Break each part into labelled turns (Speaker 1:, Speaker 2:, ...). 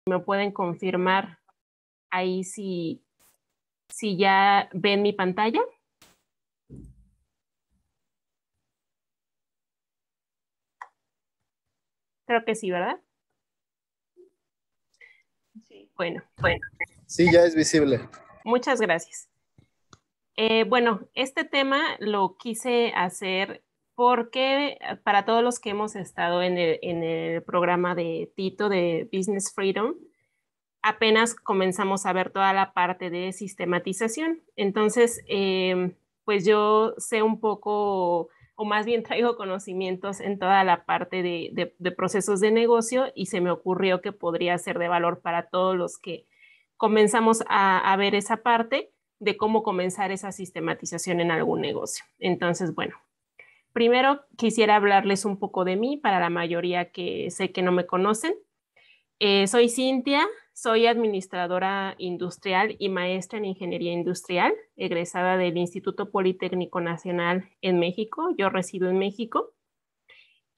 Speaker 1: me pueden confirmar ahí si ya ven mi pantalla. Creo que sí, ¿verdad?
Speaker 2: Sí.
Speaker 1: Bueno.
Speaker 3: Sí, ya es visible.
Speaker 1: Muchas gracias. Bueno, este tema lo quise hacer porque para todos los que hemos estado en el programa de Tito de Business Freedom, apenas comenzamos a ver toda la parte de sistematización. Entonces, pues yo sé un poco, o más bien traigo conocimientos en toda la parte de procesos de negocio y se me ocurrió que podría ser de valor para todos los que comenzamos a ver esa parte de cómo comenzar esa sistematización en algún negocio. Entonces, bueno, primero quisiera hablarles un poco de mí para la mayoría que sé que no me conocen. Soy Cintia, soy administradora industrial y maestra en ingeniería industrial, egresada del Instituto Politécnico Nacional en México. Yo resido en México.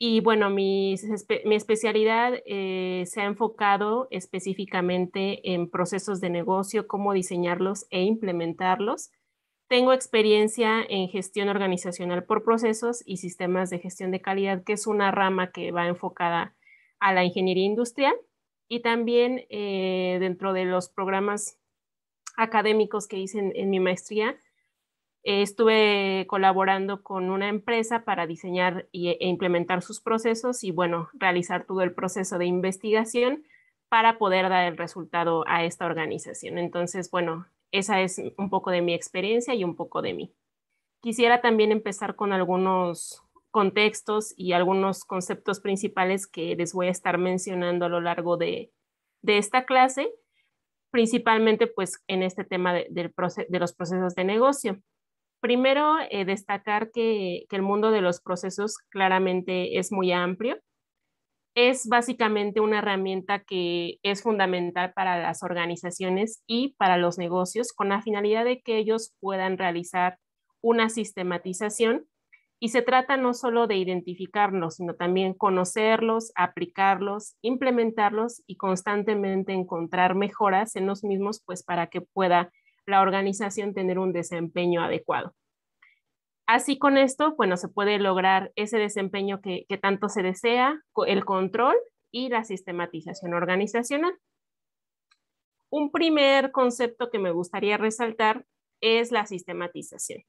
Speaker 1: Y bueno, mi especialidad se ha enfocado específicamente en procesos de negocio, cómo diseñarlos e implementarlos. Tengo experiencia en gestión organizacional por procesos y sistemas de gestión de calidad, que es una rama que va enfocada a la ingeniería industrial. Y también dentro de los programas académicos que hice en mi maestría, estuve colaborando con una empresa para diseñar e implementar sus procesos y, bueno, realizar todo el proceso de investigación para poder dar el resultado a esta organización. Entonces, bueno, esa es un poco de mi experiencia y un poco de mí. Quisiera también empezar con algunos contextos y algunos conceptos principales que les voy a estar mencionando a lo largo de esta clase, principalmente pues en este tema de los procesos de negocio. Primero, destacar que el mundo de los procesos claramente es muy amplio. Es básicamente una herramienta que es fundamental para las organizaciones y para los negocios con la finalidad de que ellos puedan realizar una sistematización y se trata no solo de identificarlos, sino también conocerlos, aplicarlos, implementarlos y constantemente encontrar mejoras en los mismos, pues para que pueda la organización tener un desempeño adecuado. Así con esto, bueno, se puede lograr ese desempeño que tanto se desea, el control y la sistematización organizacional. Un primer concepto que me gustaría resaltar es la sistematización.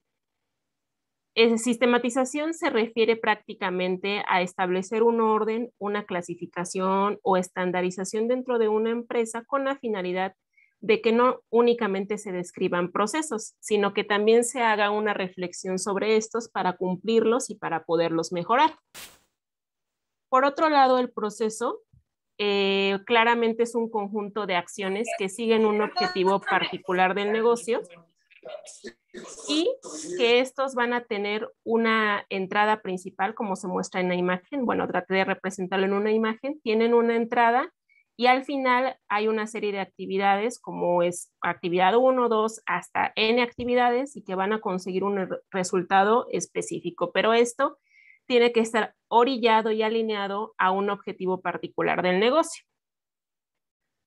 Speaker 1: Sistematización se refiere prácticamente a establecer un orden, una clasificación o estandarización dentro de una empresa con la finalidad de que no únicamente se describan procesos, sino que también se haga una reflexión sobre estos para cumplirlos y para poderlos mejorar. Por otro lado, el proceso claramente es un conjunto de acciones que siguen un objetivo particular del negocio y que estos van a tener una entrada principal, como se muestra en la imagen. Bueno, traté de representarlo en una imagen. Tienen una entrada y al final hay una serie de actividades, como es actividad 1, 2, hasta N actividades y que van a conseguir un resultado específico. Pero esto tiene que estar orillado y alineado a un objetivo particular del negocio.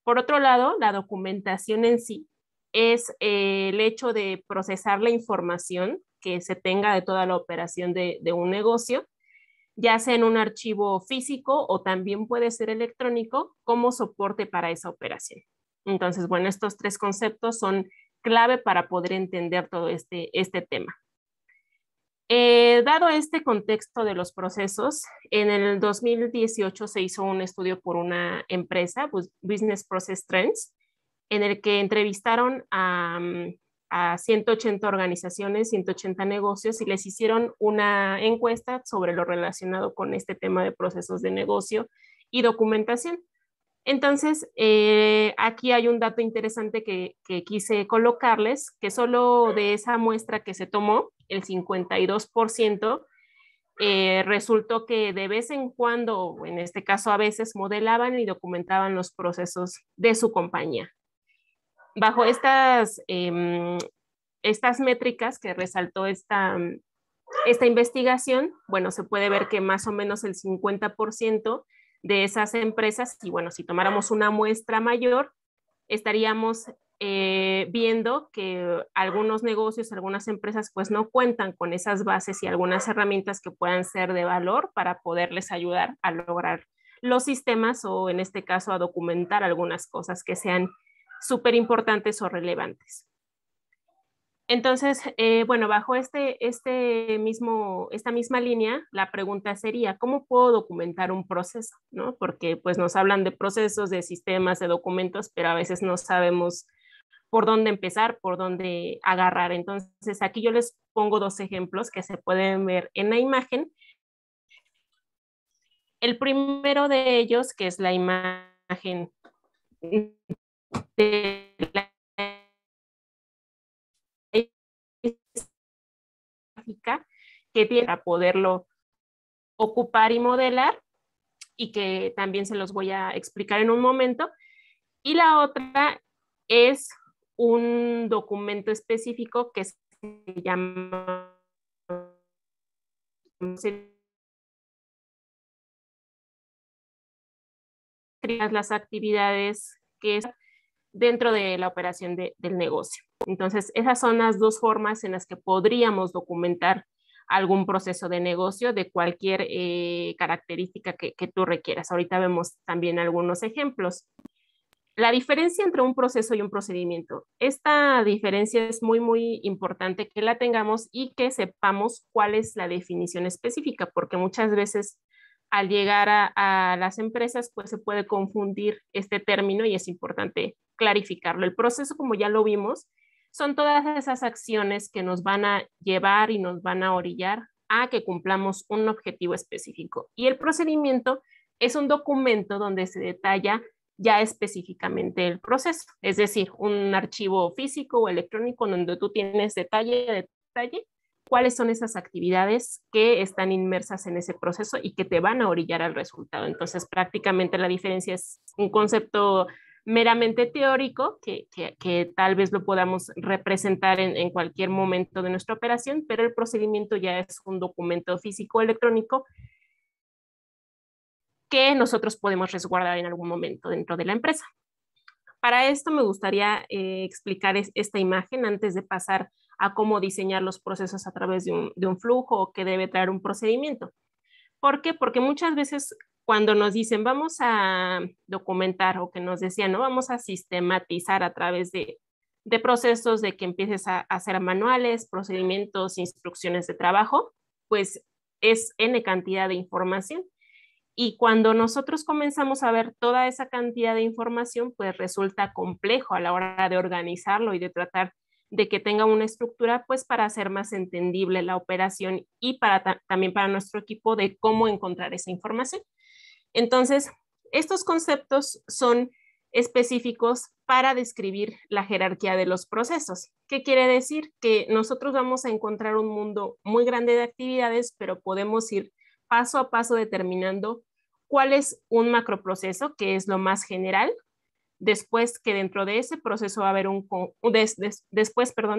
Speaker 1: Por otro lado, la documentación en sí es el hecho de procesar la información que se tenga de toda la operación de un negocio, ya sea en un archivo físico o también puede ser electrónico como soporte para esa operación. Entonces, bueno, estos tres conceptos son clave para poder entender todo este tema. Dado este contexto de los procesos, en el 2018 se hizo un estudio por una empresa, Business Process Trends, en el que entrevistaron a 180 organizaciones, 180 negocios y les hicieron una encuesta sobre lo relacionado con este tema de procesos de negocio y documentación. Entonces, aquí hay un dato interesante que quise colocarles, que solo de esa muestra que se tomó, el 52%, resultó que de vez en cuando, o en este caso a veces, modelaban y documentaban los procesos de su compañía. Bajo estas métricas que resaltó esta investigación, bueno, se puede ver que más o menos el 50% de esas empresas. Y bueno, si tomáramos una muestra mayor, estaríamos viendo que algunos negocios, algunas empresas, pues no cuentan con esas bases y algunas herramientas que puedan ser de valor para poderles ayudar a lograr los sistemas o en este caso a documentar algunas cosas que sean súper importantes o relevantes. Entonces, bueno, bajo esta misma línea, la pregunta sería, ¿cómo puedo documentar un proceso? ¿No? Porque pues nos hablan de procesos, de sistemas, de documentos, pero a veces no sabemos por dónde empezar, por dónde agarrar. Entonces, aquí yo les pongo dos ejemplos que se pueden ver en la imagen. El primero de ellos, que es la imagen de la gráfica que tiene para poderlo ocupar y modelar, y que también se los voy a explicar en un momento. Y la otra es un documento específico que se llama las actividades que es dentro de la operación del negocio. Entonces, esas son las dos formas en las que podríamos documentar algún proceso de negocio de cualquier característica que tú requieras. Ahorita vemos también algunos ejemplos. La diferencia entre un proceso y un procedimiento. Esta diferencia es muy, muy importante que la tengamos y que sepamos cuál es la definición específica, porque muchas veces al llegar a las empresas, pues se puede confundir este término y es importante clarificarlo. El proceso, como ya lo vimos, son todas esas acciones que nos van a llevar y nos van a orillar a que cumplamos un objetivo específico. Y el procedimiento es un documento donde se detalla ya específicamente el proceso, es decir, un archivo físico o electrónico donde tú tienes detalle a detalle cuáles son esas actividades que están inmersas en ese proceso y que te van a orillar al resultado. Entonces, prácticamente la diferencia es un concepto meramente teórico que tal vez lo podamos representar en cualquier momento de nuestra operación, pero el procedimiento ya es un documento físico electrónico que nosotros podemos resguardar en algún momento dentro de la empresa. Para esto me gustaría explicar esta imagen antes de pasar a cómo diseñar los procesos a través de un flujo o que debe traer un procedimiento. ¿Por qué? Porque muchas veces cuando nos dicen vamos a documentar o que nos decían, no, vamos a sistematizar a través de procesos de que empieces a hacer manuales, procedimientos, instrucciones de trabajo, pues es N cantidad de información. Y cuando nosotros comenzamos a ver toda esa cantidad de información, pues resulta complejo a la hora de organizarlo y de tratar de que tenga una estructura, pues para hacer más entendible la operación y para también para nuestro equipo de cómo encontrar esa información. Entonces, estos conceptos son específicos para describir la jerarquía de los procesos. ¿Qué quiere decir? Que nosotros vamos a encontrar un mundo muy grande de actividades, pero podemos ir paso a paso determinando cuál es un macroproceso, que es lo más general, después que dentro de ese proceso va a haber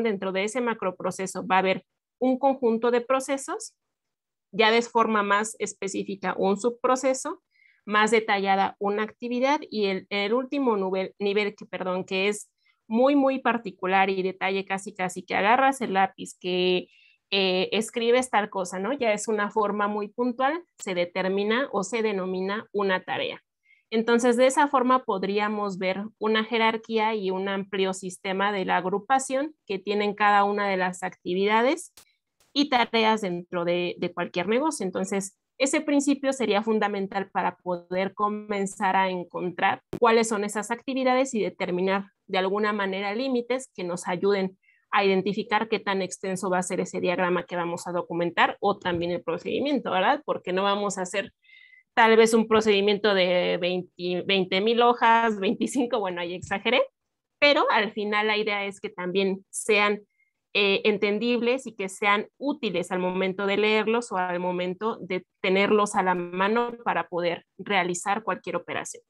Speaker 1: dentro de ese macroproceso va a haber un conjunto de procesos, ya de forma más específica un subproceso, más detallada una actividad y el último nivel que es muy, muy particular y detalle casi, casi que agarras el lápiz, que escribes tal cosa, ¿no? Ya es una forma muy puntual, se determina o se denomina una tarea. Entonces, de esa forma podríamos ver una jerarquía y un amplio sistema de la agrupación que tienen cada una de las actividades y tareas dentro de cualquier negocio. Entonces, ese principio sería fundamental para poder comenzar a encontrar cuáles son esas actividades y determinar de alguna manera límites que nos ayuden a identificar qué tan extenso va a ser ese diagrama que vamos a documentar o también el procedimiento, ¿verdad? Porque no vamos a hacer tal vez un procedimiento de 20,000 hojas, 25, bueno, ahí exageré, pero al final la idea es que también sean entendibles y que sean útiles al momento de leerlos o al momento de tenerlos a la mano para poder realizar cualquier operación.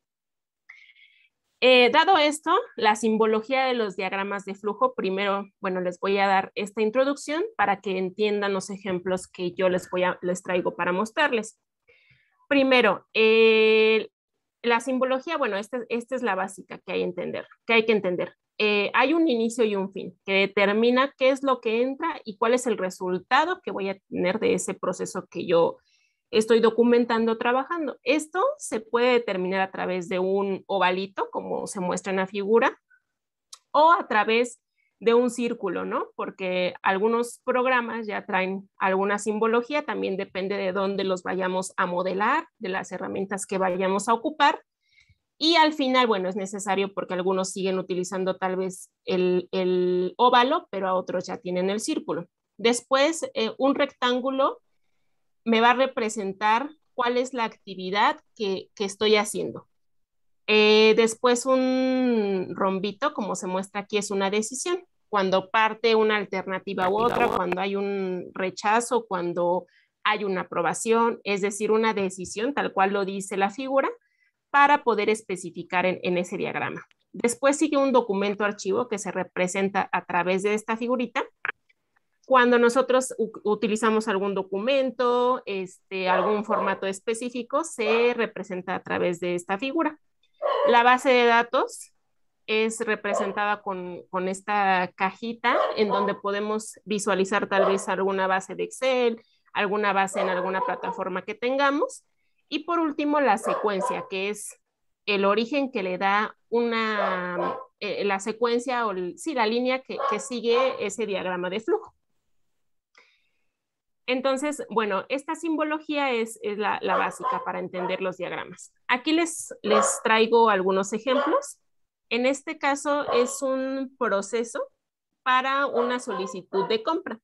Speaker 1: Dado esto, la simbología de los diagramas de flujo, primero, bueno, les voy a dar esta introducción para que entiendan los ejemplos que yo les traigo para mostrarles. Primero, la simbología, bueno, esta es la básica que hay que entender. Hay un inicio y un fin que determina qué es lo que entra y cuál es el resultado que voy a tener de ese proceso que yo estoy documentando, trabajando. Esto se puede determinar a través de un ovalito, como se muestra en la figura, o a través de un círculo, ¿no? Porque algunos programas ya traen alguna simbología, también depende de dónde los vayamos a modelar, de las herramientas que vayamos a ocupar. Y al final, bueno, es necesario porque algunos siguen utilizando tal vez el óvalo, pero a otros ya tienen el círculo. Después, un rectángulo me va a representar cuál es la actividad que estoy haciendo. Después un rombito, como se muestra aquí, es una decisión. Cuando parte una alternativa u otra, cuando hay un rechazo, cuando hay una aprobación, es decir, una decisión, tal cual lo dice la figura, para poder especificar en ese diagrama. Después sigue un documento archivo que se representa a través de esta figurita. Cuando nosotros utilizamos algún documento, algún formato específico, se representa a través de esta figura. La base de datos es representada con esta cajita en donde podemos visualizar tal vez alguna base de Excel, alguna base en alguna plataforma que tengamos. Y por último, la secuencia, que es el origen que le da la secuencia o sí, la línea que sigue ese diagrama de flujo. Entonces, bueno, esta simbología es la básica para entender los diagramas. Aquí les traigo algunos ejemplos. En este caso es un proceso para una solicitud de compra.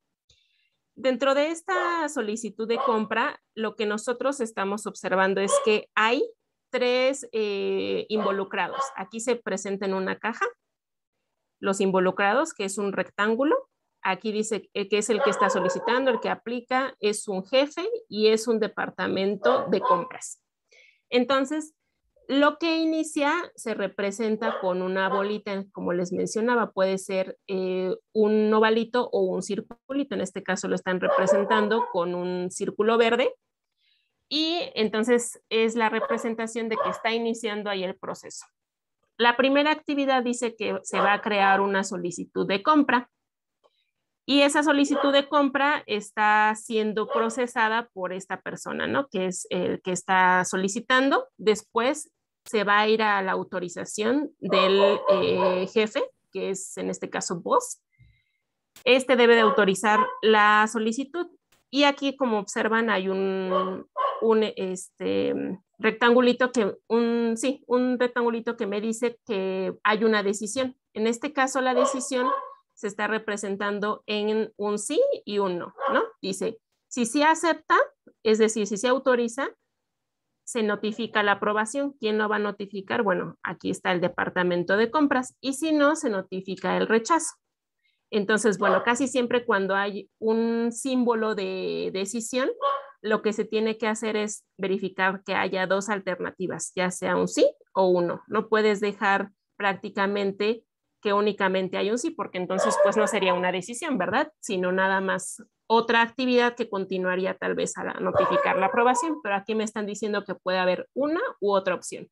Speaker 1: Dentro de esta solicitud de compra, lo que nosotros estamos observando es que hay tres involucrados. Aquí se presenta en una caja los involucrados, que es un rectángulo. Aquí dice que es el que está solicitando, el que aplica, es un jefe y es un departamento de compras. Entonces, lo que inicia se representa con una bolita, como les mencionaba, puede ser un ovalito o un circulito. En este caso lo están representando con un círculo verde. Y entonces es la representación de que está iniciando ahí el proceso. La primera actividad dice que se va a crear una solicitud de compra y esa solicitud de compra está siendo procesada por esta persona, ¿no? Que es el que está solicitando. Después se va a ir a la autorización del jefe, que es en este caso boss. Este debe de autorizar la solicitud y aquí, como observan, hay un rectangulito un rectangulito que me dice que hay una decisión. En este caso, la decisión se está representando en un sí y un no, ¿no? Dice, si sí acepta, es decir, si se autoriza, se notifica la aprobación. ¿Quién lo va a notificar? Bueno, aquí está el departamento de compras y si no, se notifica el rechazo. Entonces, bueno, casi siempre cuando hay un símbolo de decisión, lo que se tiene que hacer es verificar que haya dos alternativas, ya sea un sí o un no. No puedes dejar prácticamente que únicamente hay un sí, porque entonces pues no sería una decisión, ¿verdad? Sino nada más otra actividad que continuaría tal vez a notificar la aprobación, pero aquí me están diciendo que puede haber una u otra opción.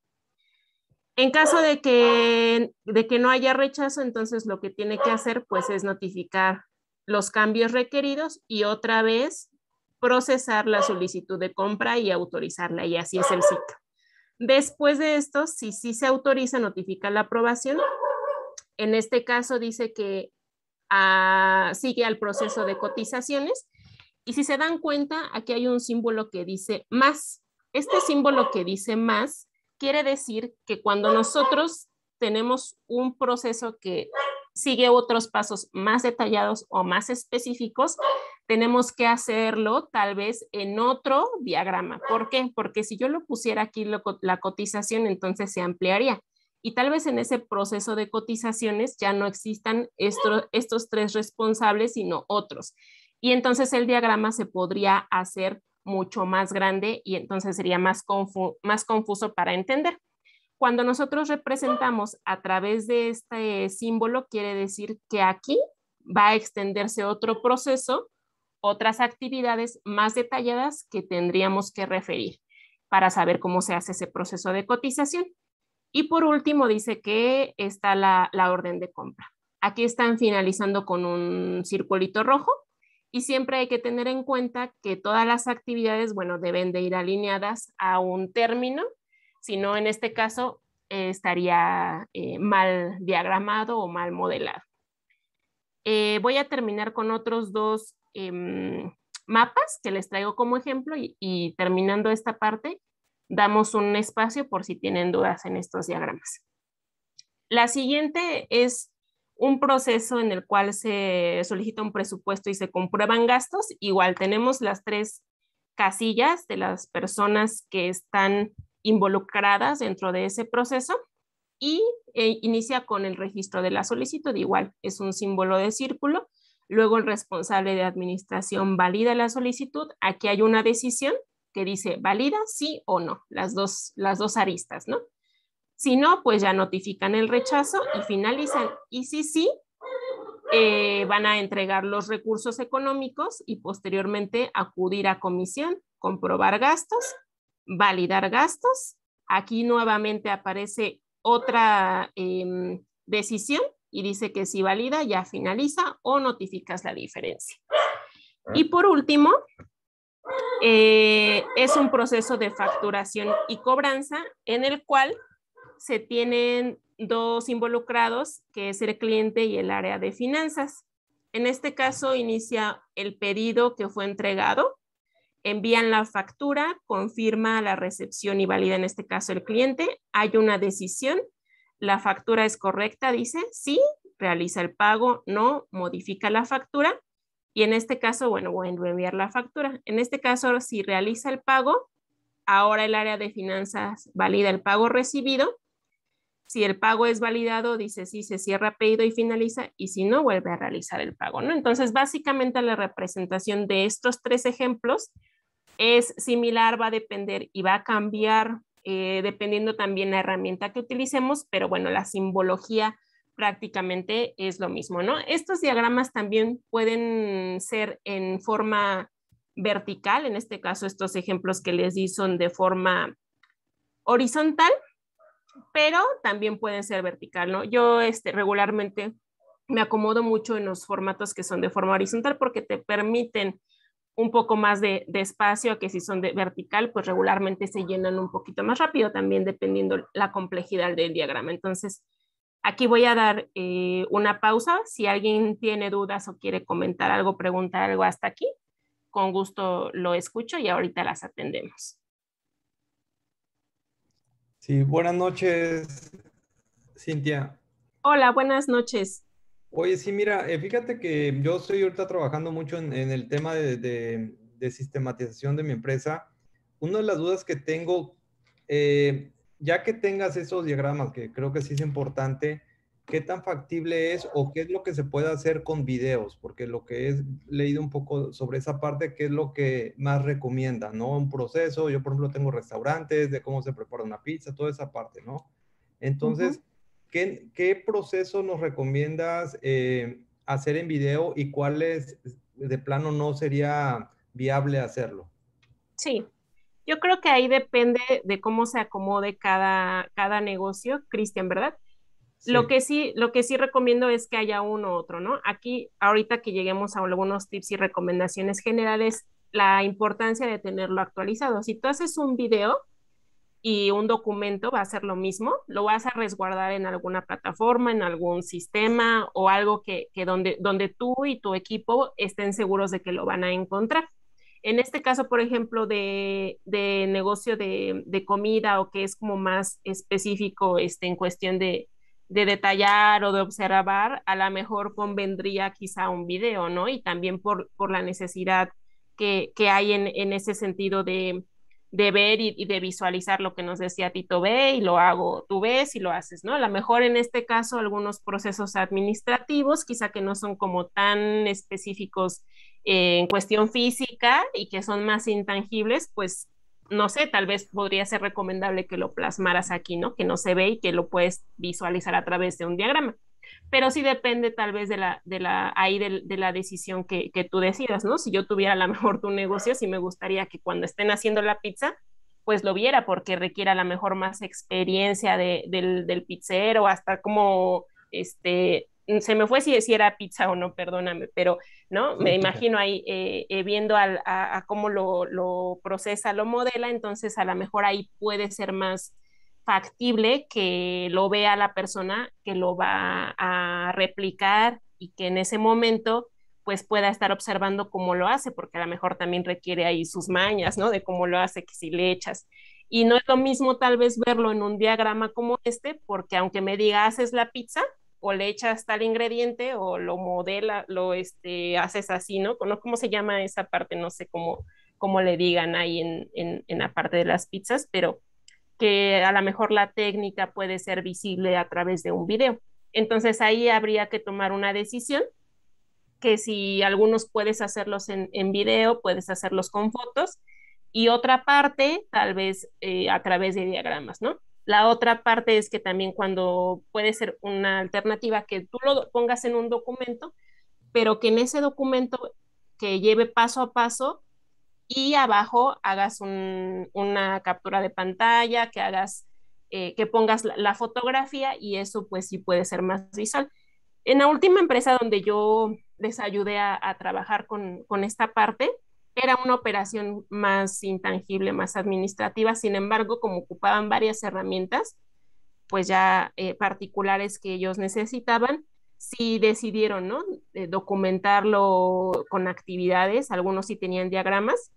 Speaker 1: En caso de que no haya rechazo, entonces lo que tiene que hacer pues es notificar los cambios requeridos y otra vez procesar la solicitud de compra y autorizarla, y así es el ciclo. Después de esto, si sí se autoriza, notifica la aprobación. En este caso dice que sigue al proceso de cotizaciones y si se dan cuenta, aquí hay un símbolo que dice más. Este símbolo que dice más quiere decir que cuando nosotros tenemos un proceso que sigue otros pasos más detallados o más específicos, tenemos que hacerlo tal vez en otro diagrama. ¿Por qué? Porque si yo lo pusiera aquí la cotización, entonces se ampliaría. Y tal vez en ese proceso de cotizaciones ya no existan estos tres responsables, sino otros. Y entonces el diagrama se podría hacer mucho más grande y entonces sería más confuso para entender. Cuando nosotros representamos a través de este símbolo, quiere decir que aquí va a extenderse otro proceso, otras actividades más detalladas que tendríamos que referir. para saber cómo se hace ese proceso de cotización. Y por último dice que está la orden de compra. Aquí están finalizando con un circulito rojo y siempre hay que tener en cuenta que todas las actividades, bueno, deben de ir alineadas a un término, si no, en este caso estaría mal diagramado o mal modelado. Voy a terminar con otros dos mapas que les traigo como ejemplo y terminando esta parte, damos un espacio por si tienen dudas en estos diagramas. La siguiente es un proceso en el cual se solicita un presupuesto y se comprueban gastos. Igual tenemos las 3 casillas de las personas que están involucradas dentro de ese proceso y inicia con el registro de la solicitud. Igual es un símbolo de círculo. Luego el responsable de administración valida la solicitud. Aquí hay una decisión que dice válida, sí o no, las dos aristas, ¿no? Si no, pues ya notifican el rechazo y finalizan. Y si sí, van a entregar los recursos económicos y posteriormente acudir a comisión, comprobar gastos, validar gastos. Aquí nuevamente aparece otra decisión y dice que si valida ya finaliza o notificas la diferencia. Y por último, es un proceso de facturación y cobranza en el cual se tienen 2 involucrados, que es el cliente y el área de finanzas. En este caso inicia el pedido que fue entregado, envían la factura, confirma la recepción y valida en este caso el cliente, hay una decisión, la factura es correcta, dice sí, realiza el pago, no, modifica la factura y en este caso, bueno, voy a enviar la factura. En este caso, si realiza el pago, ahora el área de finanzas valida el pago recibido. Si el pago es validado, dice sí, se cierra pedido y finaliza, y si no, vuelve a realizar el pago, ¿no? Entonces, básicamente la representación de estos 3 ejemplos es similar, va a depender y va a cambiar dependiendo también la herramienta que utilicemos, pero bueno, la simbología prácticamente es lo mismo, ¿no? Estos diagramas también pueden ser en forma vertical, en este caso estos ejemplos que les di son de forma horizontal, pero también pueden ser vertical, ¿no? Yo regularmente me acomodo mucho en los formatos que son de forma horizontal porque te permiten un poco más de espacio, que si son de vertical, pues regularmente se llenan un poquito más rápido, también dependiendo la complejidad del diagrama. Entonces, aquí voy a dar una pausa. Si alguien tiene dudas o quiere comentar algo, preguntar algo hasta aquí, con gusto lo escucho y ahorita las atendemos.
Speaker 2: Sí, buenas noches, Cintia.
Speaker 1: Hola, buenas noches.
Speaker 2: Oye, sí, mira, fíjate que yo estoy ahorita trabajando mucho en el tema de sistematización de mi empresa. Una de las dudas que tengo, ya que tengas esos diagramas, que creo que sí es importante, ¿qué tan factible es o qué es lo que se puede hacer con videos? Porque lo que he leído un poco sobre esa parte, ¿qué es lo que más recomienda, no? Un proceso, yo por ejemplo tengo restaurantes, de cómo se prepara una pizza, toda esa parte, ¿no? Entonces, ¿qué proceso nos recomiendas hacer en video y cuáles de plano no sería viable hacerlo?
Speaker 1: Sí, yo creo que ahí depende de cómo se acomode cada negocio, Cristian, ¿verdad?
Speaker 2: Sí,
Speaker 1: Lo que sí recomiendo es que haya uno u otro, ¿no? Aquí, ahorita que lleguemos a algunos tips y recomendaciones generales, la importancia de tenerlo actualizado. Si tú haces un video y un documento, va a ser lo mismo, lo vas a resguardar en alguna plataforma, en algún sistema o algo que donde tú y tu equipo estén seguros de que lo van a encontrar. En este caso, por ejemplo, de negocio de comida o que es como más específico en cuestión de detallar o de observar, a lo mejor convendría quizá un video, ¿no? Y también por la necesidad que hay en ese sentido de ver y de visualizar lo que nos decía Tito, ve y lo hago, tú ves y lo haces, ¿no? A lo mejor en este caso algunos procesos administrativos, quizá que no son como tan específicos en cuestión física y que son más intangibles, pues no sé, tal vez podría ser recomendable que lo plasmaras aquí, ¿no? Que no se ve y que lo puedes visualizar a través de un diagrama. Pero sí depende tal vez de la decisión que tú decidas, ¿no? Si yo tuviera a lo mejor tu negocio, sí me gustaría que cuando estén haciendo la pizza, pues lo viera, porque requiere a lo mejor más experiencia del pizzero, hasta como, se me fue si era pizza o no, perdóname, pero, ¿no? Me imagino ahí viendo a cómo lo procesa, lo modela, entonces a lo mejor ahí puede ser más factible que lo vea la persona que lo va a replicar y que en ese momento pues pueda estar observando cómo lo hace, porque a lo mejor también requiere ahí sus mañas, ¿no? De cómo lo hace, que si le echas. Y no es lo mismo tal vez verlo en un diagrama como este, porque aunque me diga, haces la pizza, o le echas tal ingrediente, o lo modela, lo haces así, ¿no? ¿Cómo se llama esa parte? No sé cómo le digan ahí en la parte de las pizzas, pero que a lo mejor la técnica puede ser visible a través de un video. Entonces ahí habría que tomar una decisión que si algunos puedes hacerlos en video, puedes hacerlos con fotos, y otra parte tal vez a través de diagramas, ¿no? La otra parte es que también cuando puede ser una alternativa que tú lo pongas en un documento, pero que en ese documento que lleve paso a paso y abajo hagas una captura de pantalla, que hagas, que pongas la fotografía, y eso pues sí puede ser más visual. En la última empresa donde yo les ayudé a trabajar con esta parte, era una operación más intangible, más administrativa. Sin embargo, como ocupaban varias herramientas, pues ya particulares que ellos necesitaban, sí decidieron, ¿no? Documentarlo con actividades. Algunos sí tenían diagramas,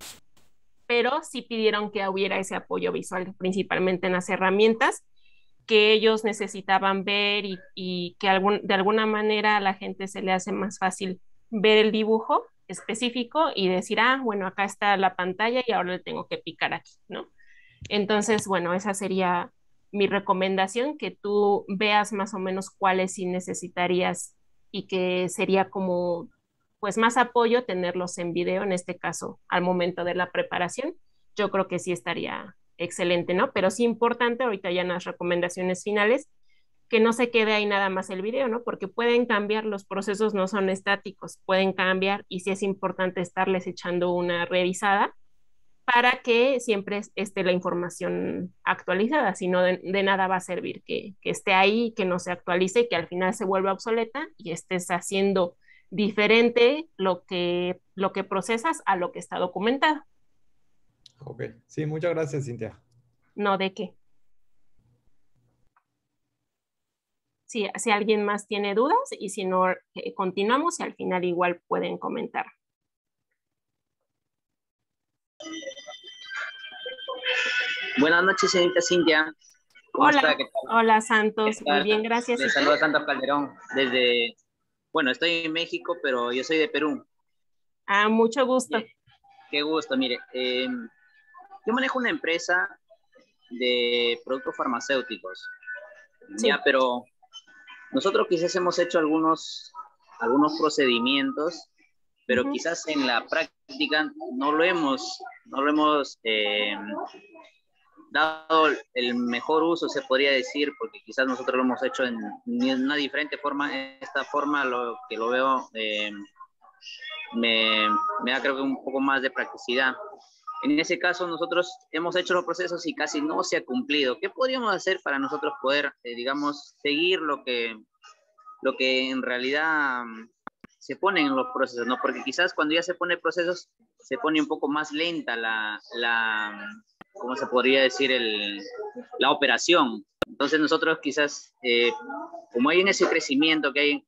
Speaker 1: pero sí pidieron que hubiera ese apoyo visual, principalmente en las herramientas que ellos necesitaban ver, y que de alguna manera a la gente se le hace más fácil ver el dibujo específico y decir, ah, bueno, acá está la pantalla y ahora le tengo que picar aquí, ¿no? Entonces, bueno, esa sería mi recomendación, que tú veas más o menos cuáles sí necesitarías, y que sería como, pues, más apoyo tenerlos en video, en este caso, al momento de la preparación. Yo creo que sí estaría excelente, ¿no? Pero sí importante, ahorita ya en las recomendaciones finales, que no se quede ahí nada más el video, ¿no? Porque pueden cambiar, los procesos no son estáticos, pueden cambiar, y sí es importante estarles echando una revisada para que siempre esté la información actualizada. Si no, de nada va a servir que esté ahí, que no se actualice y que al final se vuelva obsoleta y estés haciendo diferente lo que procesas a lo que está documentado.
Speaker 2: Ok, sí, muchas gracias, Cintia.
Speaker 1: No de qué. Si alguien más tiene dudas, y si no, continuamos y al final igual pueden comentar.
Speaker 4: Buenas noches, señorita Cintia. ¿Cómo
Speaker 1: Hola,
Speaker 4: está? ¿Qué tal?
Speaker 1: hola Santos,
Speaker 4: ¿Qué
Speaker 1: muy
Speaker 4: tal?
Speaker 1: bien, gracias.
Speaker 4: Les saluda Santos Calderón desde, bueno, estoy en México, pero yo soy de Perú.
Speaker 1: Ah, mucho gusto.
Speaker 4: Qué gusto, mire. Yo manejo una empresa de productos farmacéuticos,
Speaker 1: Sí.
Speaker 4: ya, pero nosotros quizás hemos hecho algunos procedimientos, pero quizás en la práctica no lo hemos dado el mejor uso, se podría decir, porque quizás nosotros lo hemos hecho en una diferente forma. Esta forma, lo que lo veo, me da, creo que, un poco más de practicidad. En ese caso, nosotros hemos hecho los procesos y casi no se ha cumplido. ¿Qué podríamos hacer para nosotros poder, digamos, seguir lo que en realidad se ponen en los procesos, ¿no? Porque quizás cuando ya se pone procesos, se pone un poco más lenta ¿cómo se podría decir? La operación. Entonces nosotros quizás, como hay en ese crecimiento que hay,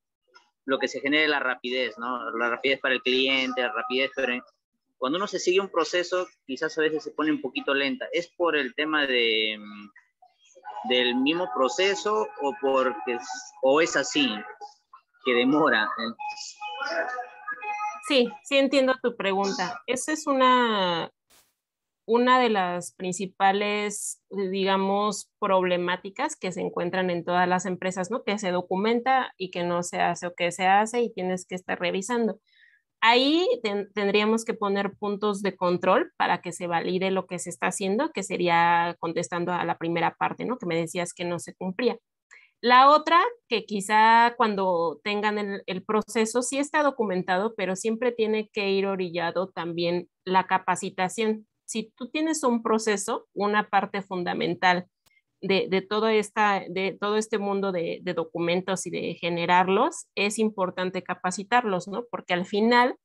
Speaker 4: lo que se genera es la rapidez, ¿no? La rapidez para el cliente, la rapidez, pero cuando uno se sigue un proceso, quizás a veces se pone un poquito lenta. ¿Es por el tema del mismo proceso o es así, que demora?
Speaker 1: Sí, sí entiendo tu pregunta. Esa es una de las principales, digamos, problemáticas que se encuentran en todas las empresas, ¿no? Que se documenta y que no se hace, o que se hace y tienes que estar revisando. Ahí tendríamos que poner puntos de control para que se valide lo que se está haciendo, que sería contestando a la primera parte, ¿no? Que me decías que no se cumplía. La otra, que quizá cuando tengan el proceso, sí está documentado, pero siempre tiene que ir orillado también la capacitación. Si tú tienes un proceso, una parte fundamental de todo este mundo de documentos y de generarlos, es importante capacitarlos, ¿no? Porque al final,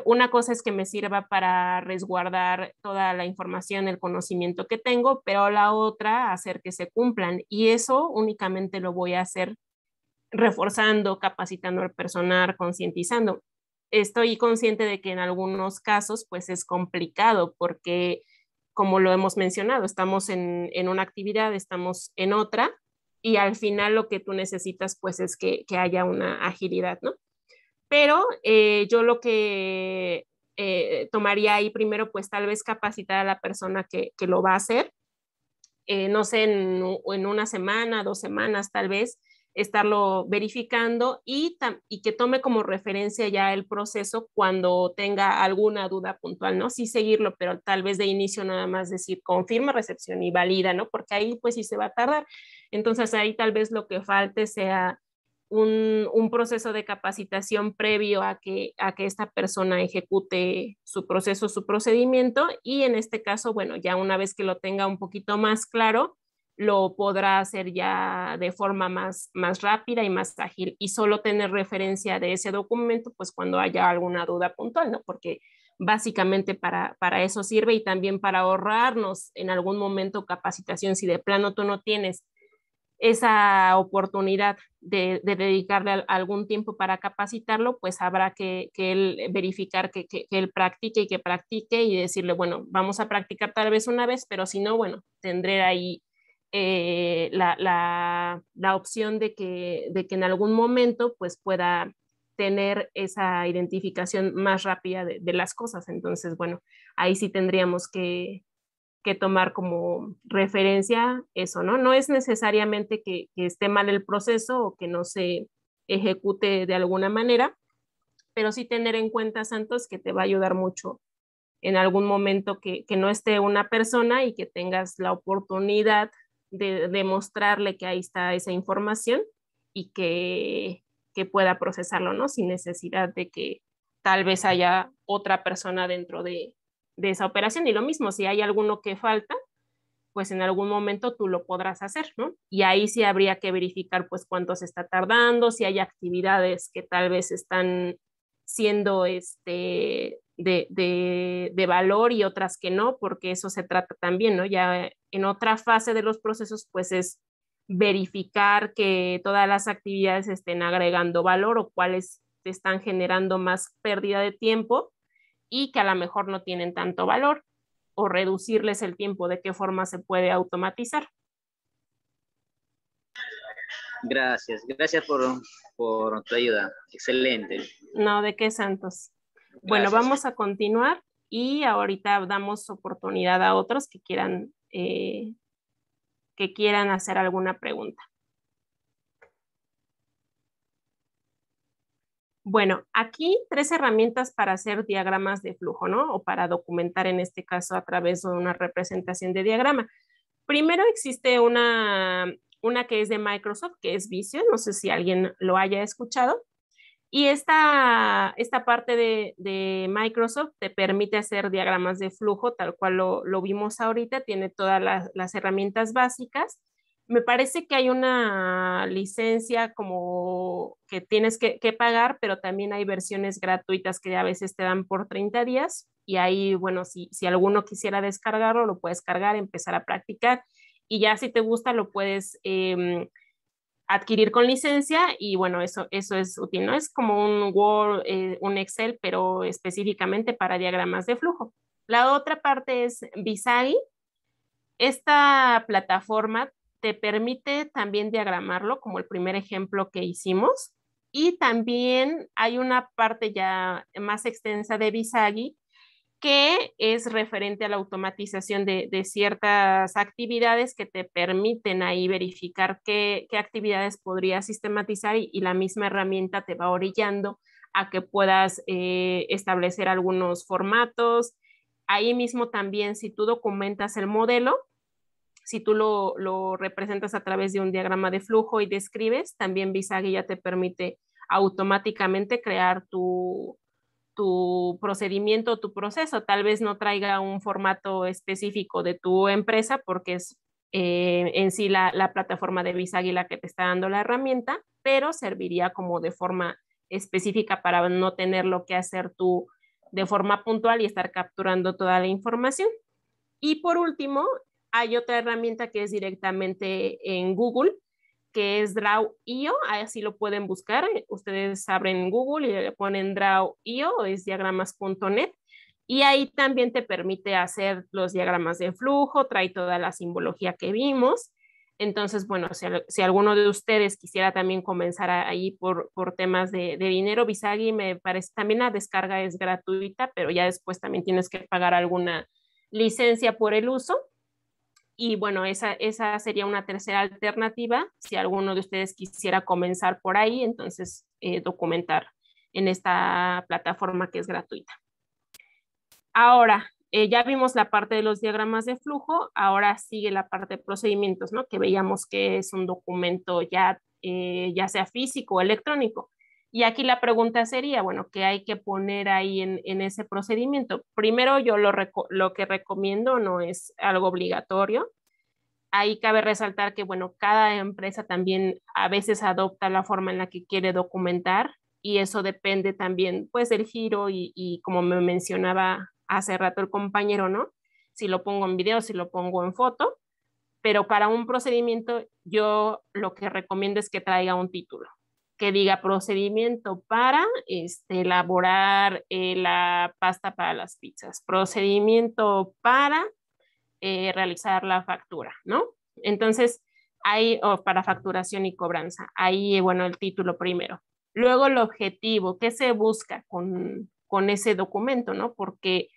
Speaker 1: una cosa es que me sirva para resguardar toda la información, el conocimiento que tengo, pero la otra, hacer que se cumplan. Y eso únicamente lo voy a hacer reforzando, capacitando al personal, concientizando. Estoy consciente de que en algunos casos pues es complicado porque, como lo hemos mencionado, estamos en una actividad, estamos en otra, y al final lo que tú necesitas pues es que haya una agilidad, ¿no? Pero yo lo que tomaría ahí primero pues tal vez capacitar a la persona que lo va a hacer, no sé, en una semana, 2 semanas tal vez, estarlo verificando y que tome como referencia ya el proceso cuando tenga alguna duda puntual, ¿no? Sí seguirlo, pero tal vez de inicio nada más decir confirma recepción y valida, ¿no? Porque ahí pues sí se va a tardar. Entonces ahí tal vez lo que falte sea un proceso de capacitación previo a que esta persona ejecute su proceso, su procedimiento, y en este caso, bueno, ya una vez que lo tenga un poquito más claro, lo podrá hacer ya de forma más rápida y más ágil, y solo tener referencia de ese documento pues cuando haya alguna duda puntual, ¿no? Porque básicamente para eso sirve, y también para ahorrarnos en algún momento capacitación. Si de plano tú no tienes esa oportunidad de dedicarle algún tiempo para capacitarlo, pues habrá que él verificar que él practique y que practique, y decirle, bueno, vamos a practicar tal vez una vez, pero si no, bueno, tendré ahí la opción de que en algún momento pues pueda tener esa identificación más rápida de las cosas. Entonces, bueno, ahí sí tendríamos que tomar como referencia eso, ¿no? No es necesariamente que esté mal el proceso o que no se ejecute de alguna manera, pero sí tener en cuenta, Santos, que te va a ayudar mucho en algún momento que no esté una persona y que tengas la oportunidad de mostrarle que ahí está esa información y que pueda procesarlo, ¿no? Sin necesidad de que tal vez haya otra persona dentro de esa operación. Y lo mismo, si hay alguno que falta, pues en algún momento tú lo podrás hacer, ¿no? Y ahí sí habría que verificar pues cuánto se está tardando, si hay actividades que tal vez están siendo de valor y otras que no, porque eso se trata también, ¿no? Ya en otra fase de los procesos pues es verificar que todas las actividades estén agregando valor, o cuáles te están generando más pérdida de tiempo y que a lo mejor no tienen tanto valor, o reducirles el tiempo, de qué forma se puede automatizar.
Speaker 4: Gracias, gracias por tu ayuda. Excelente.
Speaker 1: No, de qué, Santos. Bueno,
Speaker 4: Gracias.
Speaker 1: vamos a continuar y ahorita damos oportunidad a otros que quieran hacer alguna pregunta. Bueno, aquí 3 herramientas para hacer diagramas de flujo, ¿no? O para documentar, en este caso, a través de una representación de diagrama. Primero existe una que es de Microsoft, que es Visio, no sé si alguien lo haya escuchado. Y esta parte de Microsoft te permite hacer diagramas de flujo, tal cual lo vimos ahorita, tiene todas las herramientas básicas. Me parece que hay una licencia como que tienes que pagar, pero también hay versiones gratuitas que a veces te dan por 30 días. Y ahí, bueno, si alguno quisiera descargarlo, lo puedes cargar, empezar a practicar. Y ya si te gusta, lo puedes adquirir con licencia, y bueno, eso es útil, ¿no? Es como un Word, un Excel, pero específicamente para diagramas de flujo. La otra parte es Visagi. Esta plataforma te permite también diagramarlo, como el primer ejemplo que hicimos, y también hay una parte ya más extensa de Visagi que es referente a la automatización de ciertas actividades, que te permiten ahí verificar qué actividades podrías sistematizar, y la misma herramienta te va orillando a que puedas establecer algunos formatos. Ahí mismo también, si tú documentas el modelo, si tú lo representas a través de un diagrama de flujo y describes, también Visagi ya te permite automáticamente crear tu tu procedimiento, tu proceso. Tal vez no traiga un formato específico de tu empresa porque es en sí la plataforma de Visagui la que te está dando la herramienta, pero serviría como de forma específica para no tenerlo que hacer tú de forma puntual y estar capturando toda la información. Y por último, hay otra herramienta que es directamente en Google, que es Draw.io, así lo pueden buscar. Ustedes abren Google y le ponen Draw.io, es diagramas.net, y ahí también te permite hacer los diagramas de flujo, trae toda la simbología que vimos. Entonces, bueno, si alguno de ustedes quisiera también comenzar ahí por temas de dinero, Visagui me parece, también la descarga es gratuita, pero ya después también tienes que pagar alguna licencia por el uso. Y bueno, esa sería una tercera alternativa. Si alguno de ustedes quisiera comenzar por ahí, entonces documentar en esta plataforma que es gratuita. Ahora, ya vimos la parte de los diagramas de flujo, ahora sigue la parte de procedimientos, ¿no? Que veíamos que es un documento ya sea físico o electrónico. Y aquí la pregunta sería, bueno, ¿qué hay que poner ahí en ese procedimiento? Primero, yo lo que recomiendo no es algo obligatorio. Ahí cabe resaltar que, bueno, cada empresa también a veces adopta la forma en la que quiere documentar y eso depende también, pues, del giro y como me mencionaba hace rato el compañero, ¿no? Si lo pongo en video, si lo pongo en foto, pero para un procedimiento yo lo que recomiendo es que traiga un título que diga procedimiento para elaborar la pasta para las pizzas, procedimiento para realizar la factura, ¿no? Entonces, ahí, para facturación y cobranza, ahí, bueno, el título primero. Luego el objetivo, ¿qué se busca con ese documento, ¿no? Porque,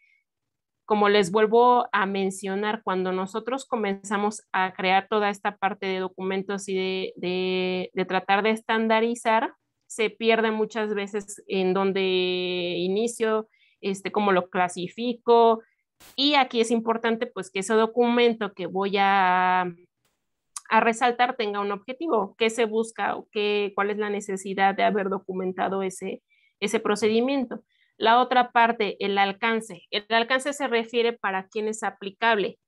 Speaker 1: como les vuelvo a mencionar, cuando nosotros comenzamos a crear toda esta parte de documentos y de tratar de estandarizar, se pierde muchas veces en donde inicio, cómo lo clasifico, y aquí es importante pues que ese documento que voy a resaltar tenga un objetivo, qué se busca o cuál es la necesidad de haber documentado ese procedimiento. La otra parte, el alcance. El alcance se refiere para quién es aplicable.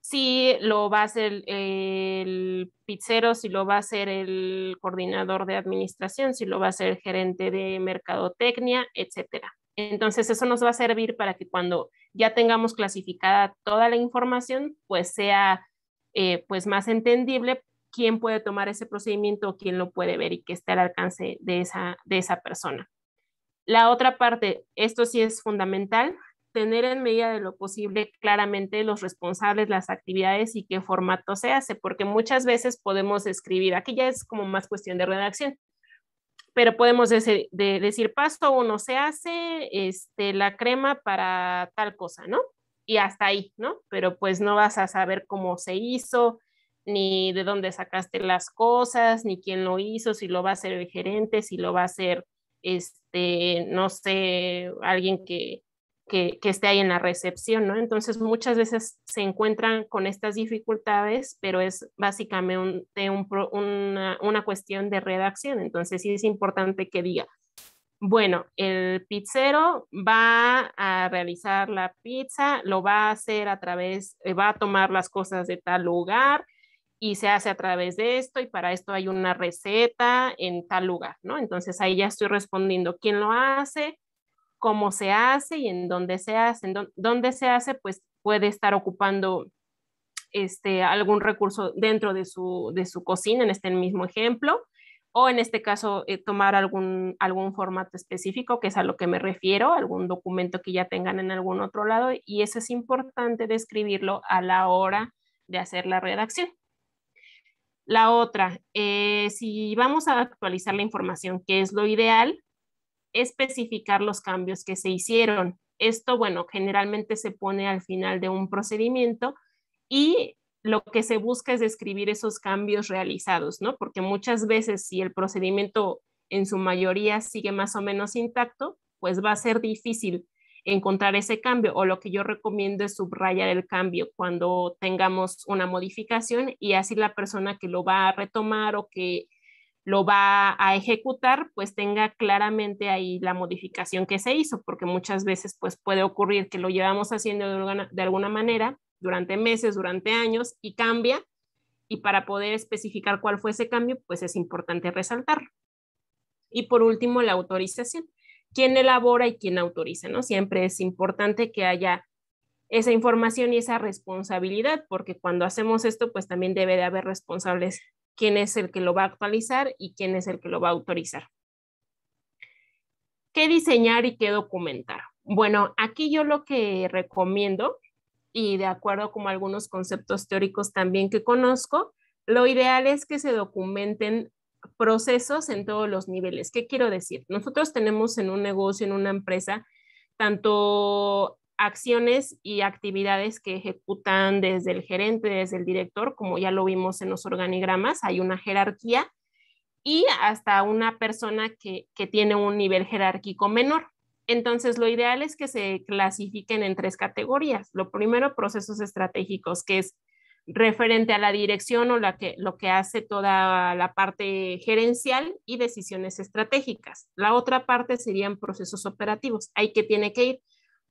Speaker 1: Si lo va a hacer el pizzero, si lo va a hacer el coordinador de administración, si lo va a hacer el gerente de mercadotecnia, etcétera. Entonces eso nos va a servir para que cuando ya tengamos clasificada toda la información, pues sea pues más entendible quién puede tomar ese procedimiento o quién lo puede ver y que esté al alcance de esa persona. La otra parte, esto sí es fundamental, tener en medida de lo posible claramente los responsables, las actividades y qué formato se hace, porque muchas veces podemos escribir, aquí ya es como más cuestión de redacción, pero podemos decir paso 1 se hace la crema para tal cosa, ¿no? Y hasta ahí, ¿no? Pero pues no vas a saber cómo se hizo, ni de dónde sacaste las cosas, ni quién lo hizo, si lo va a hacer el gerente, si lo va a hacer, no sé, alguien que esté ahí en la recepción, ¿no? Entonces muchas veces se encuentran con estas dificultades, pero es básicamente una cuestión de redacción. Entonces sí es importante que diga, bueno, el pizzero va a realizar la pizza, lo va a hacer va a tomar las cosas de tal lugar y se hace a través de esto y para esto hay una receta en tal lugar, ¿no? Entonces ahí ya estoy respondiendo quién lo hace, cómo se hace y en dónde se hace. Dónde se hace, pues puede estar ocupando algún recurso dentro de su cocina, en este mismo ejemplo, o en este caso tomar algún formato específico, que es a lo que me refiero, algún documento que ya tengan en algún otro lado, y eso es importante describirlo a la hora de hacer la redacción. La otra, si vamos a actualizar la información, que es lo ideal, especificar los cambios que se hicieron. Esto, bueno, generalmente se pone al final de un procedimiento y lo que se busca es describir esos cambios realizados, ¿no? Porque muchas veces si el procedimiento en su mayoría sigue más o menos intacto, pues va a ser difícil encontrar ese cambio, o lo que yo recomiendo es subrayar el cambio cuando tengamos una modificación y así la persona que lo va a retomar o que lo va a ejecutar, pues tenga claramente ahí la modificación que se hizo, porque muchas veces pues puede ocurrir que lo llevamos haciendo de alguna manera durante meses, durante años y cambia, y para poder especificar cuál fue ese cambio, pues es importante resaltarlo. Y por último, la autorización. ¿Quién elabora y quién autoriza? ¿No? Siempre es importante que haya esa información y esa responsabilidad, porque cuando hacemos esto, pues también debe de haber responsables. ¿Quién es el que lo va a actualizar y quién es el que lo va a autorizar? ¿Qué diseñar y qué documentar? Bueno, aquí yo lo que recomiendo, y de acuerdo con algunos conceptos teóricos también que conozco, lo ideal es que se documenten procesos en todos los niveles. ¿Qué quiero decir? Nosotros tenemos en un negocio, en una empresa, tanto acciones y actividades que ejecutan desde el gerente, desde el director, como ya lo vimos en los organigramas, hay una jerarquía, y hasta una persona que tiene un nivel jerárquico menor. Entonces, lo ideal es que se clasifiquen en 3 categorías. Lo primero, procesos estratégicos, que es referente a la dirección o lo que hace toda la parte gerencial y decisiones estratégicas. La otra parte serían procesos operativos. Ahí que tiene que ir,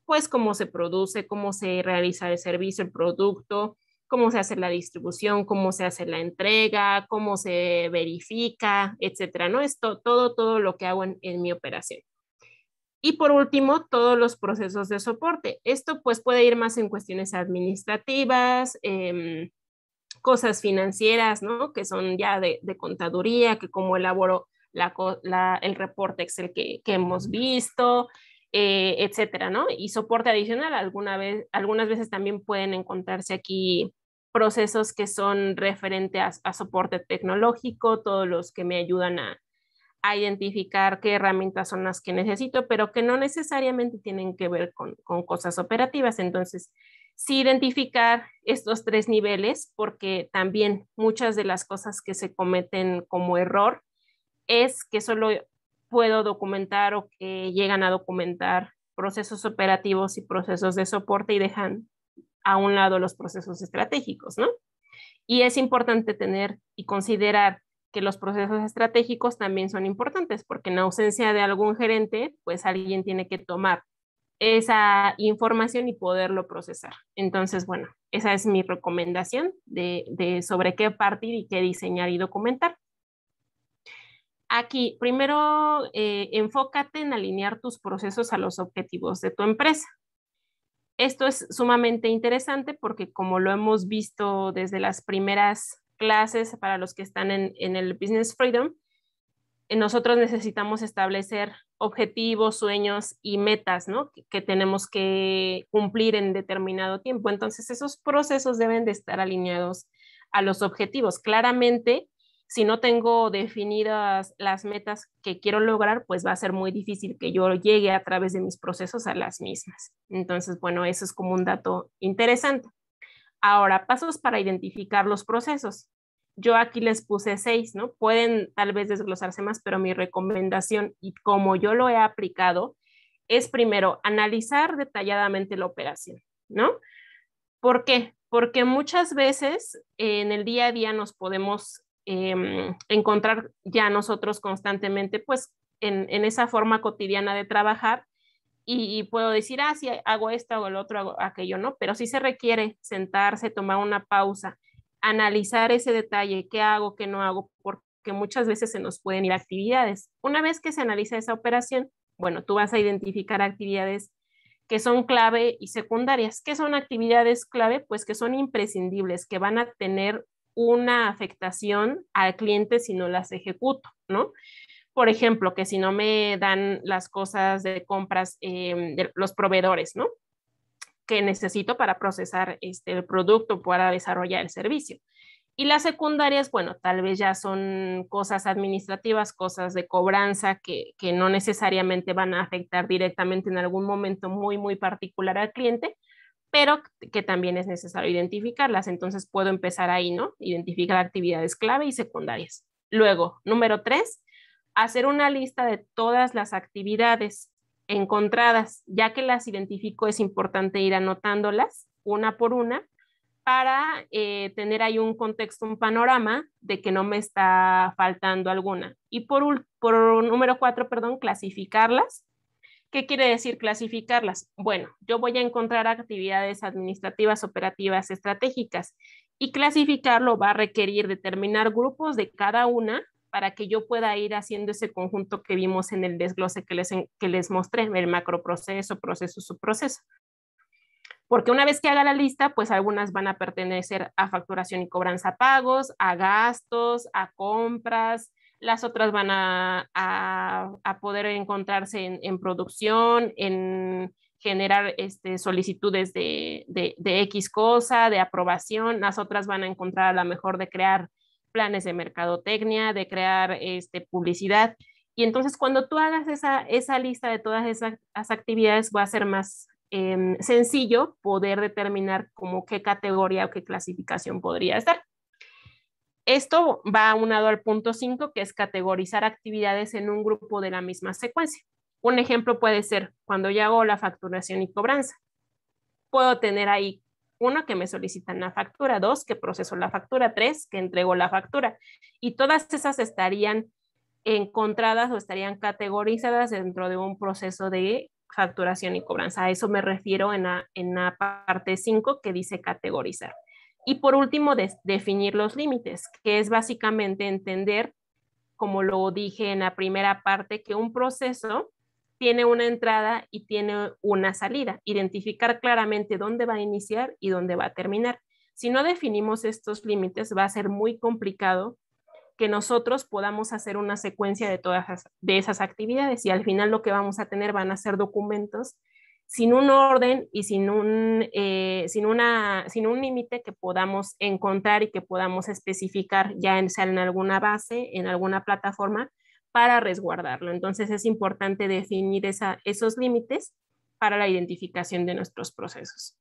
Speaker 1: pues, cómo se produce, cómo se realiza el servicio, el producto, cómo se hace la distribución, cómo se hace la entrega, cómo se verifica, etcétera, ¿no? Esto, todo lo que hago en mi operación. Y por último, todos los procesos de soporte. Esto pues puede ir más en cuestiones administrativas, cosas financieras, ¿no? Que son ya de contaduría, que cómo elaboro el reporte Excel que hemos visto, etcétera, ¿no? Y soporte adicional, algunas veces también pueden encontrarse aquí procesos que son referente a soporte tecnológico, todos los que me ayudan a identificar qué herramientas son las que necesito, pero que no necesariamente tienen que ver con cosas operativas. Entonces, sí identificar estos 3 niveles, porque también muchas de las cosas que se cometen como error es que solo puedo documentar o que llegan a documentar procesos operativos y procesos de soporte y dejan a un lado los procesos estratégicos, ¿no? Y es importante tener y considerar que los procesos estratégicos también son importantes, porque en ausencia de algún gerente, pues alguien tiene que tomar esa información y poderlo procesar. Entonces, bueno, esa es mi recomendación de sobre qué partir y qué diseñar y documentar. Aquí, primero, enfócate en alinear tus procesos a los objetivos de tu empresa. Esto es sumamente interesante porque, como lo hemos visto desde las primeras clases para los que están en el Business Freedom, nosotros necesitamos establecer objetivos, sueños y metas, ¿no? Que tenemos que cumplir en determinado tiempo. Entonces, esos procesos deben de estar alineados a los objetivos. Claramente, si no tengo definidas las metas que quiero lograr, pues va a ser muy difícil que yo llegue a través de mis procesos a las mismas. Entonces, bueno, eso es como un dato interesante. Ahora, pasos para identificar los procesos. Yo aquí les puse 6, ¿no? Pueden tal vez desglosarse más, pero mi recomendación y como yo lo he aplicado es primero analizar detalladamente la operación, ¿no? ¿Por qué? Porque muchas veces en el día a día nos podemos encontrar ya nosotros constantemente, pues en esa forma cotidiana de trabajar y puedo decir, sí, hago esto, hago el otro, hago aquello, ¿no? Pero sí se requiere sentarse, tomar una pausa, analizar ese detalle, qué hago, qué no hago, porque muchas veces se nos pueden ir actividades. Una vez que se analiza esa operación, bueno, tú vas a identificar actividades que son clave y secundarias. ¿Qué son actividades clave? Pues que son imprescindibles, que van a tener una afectación al cliente si no las ejecuto, ¿no? Por ejemplo, que si no me dan las cosas de compras de los proveedores, ¿no? Que necesito para procesar el producto, para desarrollar el servicio. Y las secundarias, bueno, tal vez ya son cosas administrativas, cosas de cobranza que no necesariamente van a afectar directamente en algún momento muy particular al cliente, pero que también es necesario identificarlas. Entonces puedo empezar ahí, ¿no? Identificar actividades clave y secundarias. Luego, número 3, hacer una lista de todas las actividades encontradas. Ya que las identifico, es importante ir anotándolas una por una para tener ahí un contexto, un panorama de que no me está faltando alguna. Y por número 4, perdón, clasificarlas. ¿Qué quiere decir clasificarlas? Bueno, yo voy a encontrar actividades administrativas, operativas, estratégicas, y clasificarlo va a requerir determinar grupos de cada una para que yo pueda ir haciendo ese conjunto que vimos en el desglose que les mostré, el macroproceso, proceso, subproceso. Porque una vez que haga la lista, pues algunas van a pertenecer a facturación y cobranza pagos, a gastos, a compras, las otras van a poder encontrarse en producción, en generar solicitudes de X cosa, de aprobación, las otras van a encontrar a lo mejor de crear planes de mercadotecnia, de crear publicidad. Y entonces cuando tú hagas esa lista de todas esas actividades, va a ser más sencillo poder determinar como qué categoría o qué clasificación podría estar. Esto va aunado al punto 5, que es categorizar actividades en un grupo de la misma secuencia. Un ejemplo puede ser cuando yo hago la facturación y cobranza. Puedo tener ahí 1, que me solicitan la factura, 2, que proceso la factura, 3, que entrego la factura. Y todas esas estarían encontradas o estarían categorizadas dentro de un proceso de facturación y cobranza. A eso me refiero en la parte 5 que dice categorizar. Y por último, definir los límites, que es básicamente entender, como lo dije en la primera parte, que un proceso tiene una entrada y tiene una salida. Identificar claramente dónde va a iniciar y dónde va a terminar. Si no definimos estos límites, va a ser muy complicado que nosotros podamos hacer una secuencia de todas esas actividades, y al final lo que vamos a tener van a ser documentos sin un orden y sin un límite que podamos encontrar y que podamos especificar ya sea en alguna base, en alguna plataforma, para resguardarlo. Entonces es importante definir esos límites para la identificación de nuestros procesos.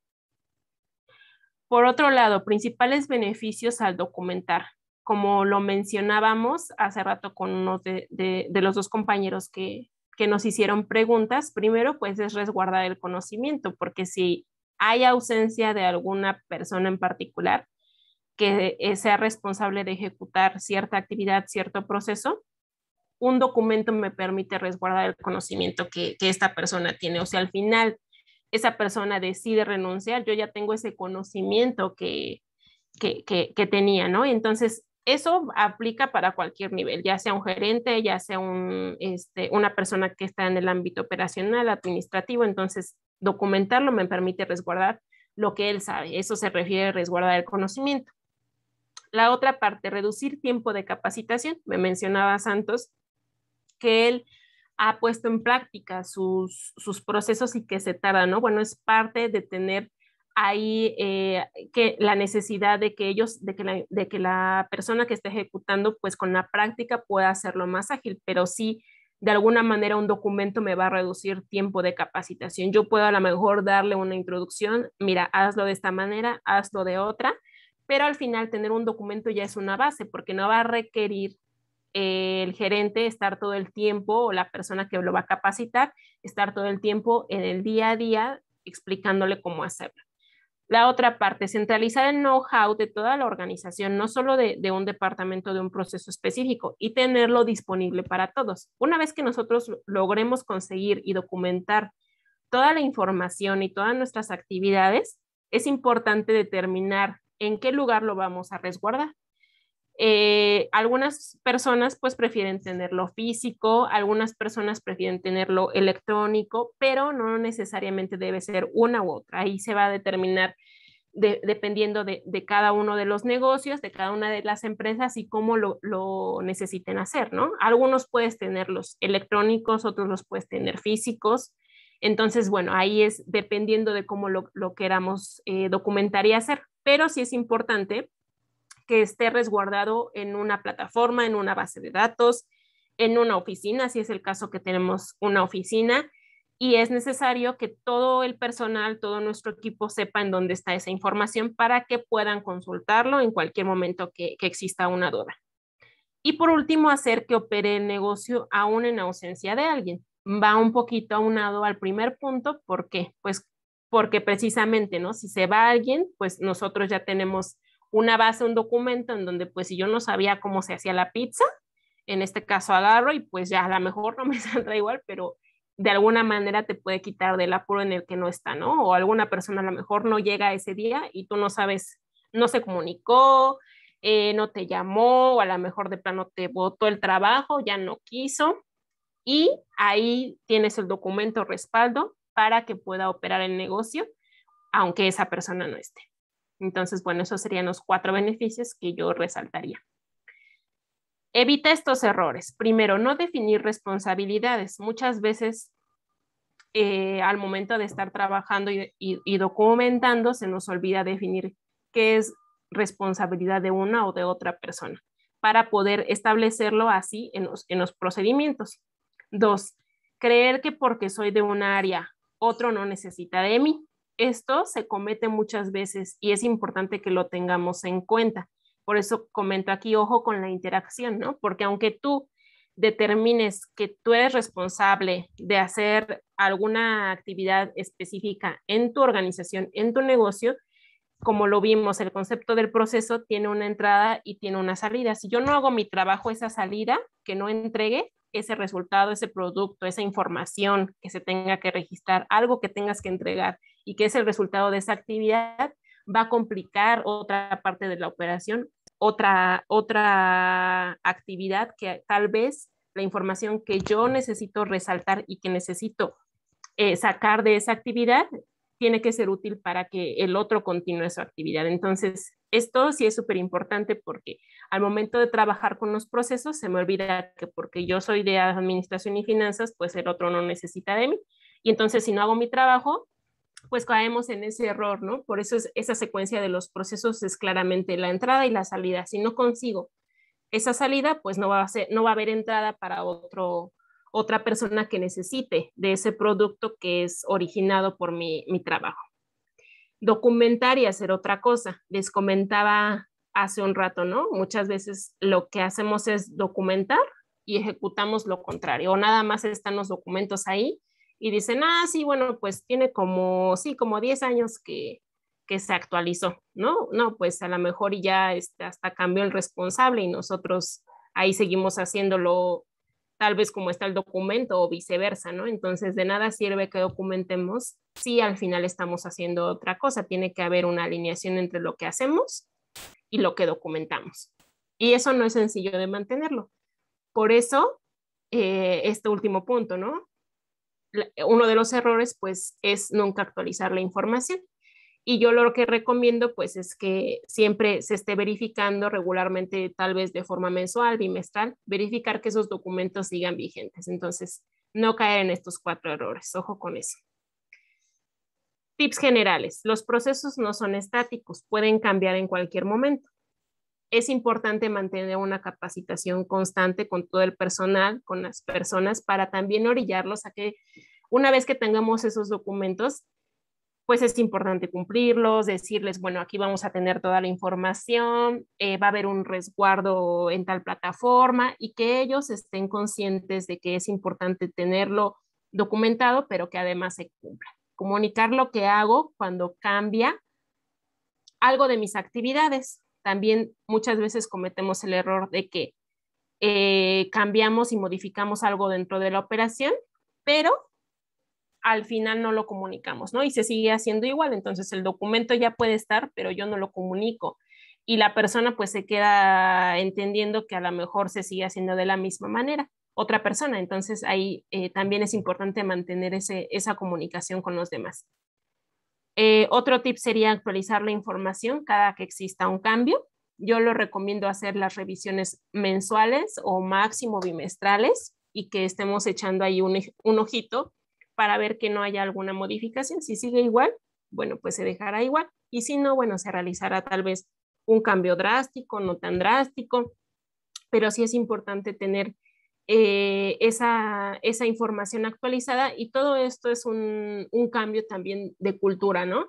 Speaker 1: Por otro lado, principales beneficios al documentar. Como lo mencionábamos hace rato con uno de los dos compañeros que nos hicieron preguntas, primero pues es resguardar el conocimiento, porque si hay ausencia de alguna persona en particular que sea responsable de ejecutar cierta actividad, cierto proceso, un documento me permite resguardar el conocimiento que esta persona tiene. O sea, al final esa persona decide renunciar, yo ya tengo ese conocimiento que tenía, ¿no? Entonces, eso aplica para cualquier nivel, ya sea un gerente, ya sea una persona que está en el ámbito operacional, administrativo. Entonces, documentarlo me permite resguardar lo que él sabe. Eso se refiere a resguardar el conocimiento. La otra parte, reducir tiempo de capacitación. Me mencionaba Santos que él ha puesto en práctica sus procesos y que se tarda, ¿no? Bueno, es parte de tener ahí que la necesidad de que la persona que esté ejecutando, pues con la práctica pueda hacerlo más ágil, pero sí, de alguna manera un documento me va a reducir tiempo de capacitación. Yo puedo a lo mejor darle una introducción, mira, hazlo de esta manera, hazlo de otra, pero al final tener un documento ya es una base, porque no va a requerir el gerente estar todo el tiempo, o la persona que lo va a capacitar, estar todo el tiempo en el día a día explicándole cómo hacerlo. La otra parte, centralizar el know-how de toda la organización, no solo de un departamento, de un proceso específico, y tenerlo disponible para todos. Una vez que nosotros logremos conseguir y documentar toda la información y todas nuestras actividades, es importante determinar en qué lugar lo vamos a resguardar. Algunas personas pues prefieren tenerlo físico, algunas personas prefieren tenerlo electrónico, pero no necesariamente debe ser una u otra. Ahí se va a determinar dependiendo de cada uno de los negocios, de cada una de las empresas y cómo lo necesiten hacer, ¿no? Algunos puedes tenerlos electrónicos, otros los puedes tener físicos. Entonces, bueno, ahí es dependiendo de cómo lo queramos documentar y hacer, pero sí es importante que esté resguardado en una plataforma, en una base de datos, en una oficina, si es el caso que tenemos una oficina, y es necesario que todo el personal, todo nuestro equipo sepa en dónde está esa información para que puedan consultarlo en cualquier momento que exista una duda. Y por último, hacer que opere el negocio aún en ausencia de alguien. Va un poquito aunado al primer punto. ¿Por qué? Pues porque precisamente, ¿no? Si se va alguien, pues nosotros ya tenemos una base, un documento en donde pues si yo no sabía cómo se hacía la pizza, en este caso agarro y pues ya a lo mejor no me saldrá igual, pero de alguna manera te puede quitar del apuro en el que no está, ¿no? O alguna persona a lo mejor no llega ese día y tú no sabes, no se comunicó, no te llamó, o a lo mejor de plano te botó el trabajo, ya no quiso, y ahí tienes el documento respaldo para que pueda operar el negocio, aunque esa persona no esté. Entonces, bueno, esos serían los 4 beneficios que yo resaltaría. Evita estos errores. Primero, no definir responsabilidades. Muchas veces al momento de estar trabajando y documentando se nos olvida definir qué es responsabilidad de una o de otra persona para poder establecerlo así en los procedimientos. 2, creer que porque soy de un área, otro no necesita de mí. Esto se comete muchas veces y es importante que lo tengamos en cuenta. Por eso comento aquí, ojo con la interacción, ¿no? Porque aunque tú determines que tú eres responsable de hacer alguna actividad específica en tu organización, en tu negocio, como lo vimos, el concepto del proceso tiene una entrada y tiene una salida. Si yo no hago mi trabajo, esa salida, que no entregue ese resultado, ese producto, esa información que se tenga que registrar, algo que tengas que entregar y que es el resultado de esa actividad, va a complicar otra parte de la operación, otra actividad que tal vez la información que yo necesito resaltar y que necesito sacar de esa actividad tiene que ser útil para que el otro continúe su actividad. Entonces, esto sí es súper importante porque al momento de trabajar con los procesos se me olvida que porque yo soy de administración y finanzas, pues el otro no necesita de mí. Y entonces, si no hago mi trabajo, pues caemos en ese error, ¿no? Por eso esa secuencia de los procesos es claramente la entrada y la salida. Si no consigo esa salida, pues no va a haber entrada para otra persona que necesite de ese producto que es originado por mi trabajo. Documentar y hacer otra cosa. Les comentaba hace un rato, ¿no? Muchas veces lo que hacemos es documentar y ejecutamos lo contrario, o nada más están los documentos ahí y dicen, sí, bueno, pues tiene como 10 años que se actualizó, ¿no? No, pues a lo mejor ya hasta cambió el responsable y nosotros ahí seguimos haciéndolo tal vez como está el documento o viceversa, ¿no? Entonces, de nada sirve que documentemos si al final estamos haciendo otra cosa. Tiene que haber una alineación entre lo que hacemos y lo que documentamos. Y eso no es sencillo de mantenerlo. Por eso, este último punto, ¿no? Uno de los errores, pues, es nunca actualizar la información. Y yo lo que recomiendo, pues, es que siempre se esté verificando regularmente, tal vez de forma mensual, bimestral, verificar que esos documentos sigan vigentes. Entonces, no caer en estos 4 errores. Ojo con eso. Tips generales. Los procesos no son estáticos, pueden cambiar en cualquier momento. Es importante mantener una capacitación constante con todo el personal, con las personas, para también orillarlos a que una vez que tengamos esos documentos, pues es importante cumplirlos, decirles, bueno, aquí vamos a tener toda la información, va a haber un resguardo en tal plataforma y que ellos estén conscientes de que es importante tenerlo documentado, pero que además se cumpla. Comunicar lo que hago cuando cambia algo de mis actividades. También muchas veces cometemos el error de que cambiamos y modificamos algo dentro de la operación, pero al final no lo comunicamos, ¿no? Y se sigue haciendo igual, entonces el documento ya puede estar, pero yo no lo comunico. Y la persona pues se queda entendiendo que a lo mejor se sigue haciendo de la misma manera, otra persona. Entonces ahí también es importante mantener esa comunicación con los demás. Otro tip sería actualizar la información cada que exista un cambio. Yo lo recomiendo hacer las revisiones mensuales o máximo bimestrales y que estemos echando ahí un ojito para ver que no haya alguna modificación. Si sigue igual, bueno, pues se dejará igual. Y si no, bueno, se realizará tal vez un cambio drástico, no tan drástico, pero sí es importante tener esa información actualizada y todo esto es un cambio también de cultura, ¿no?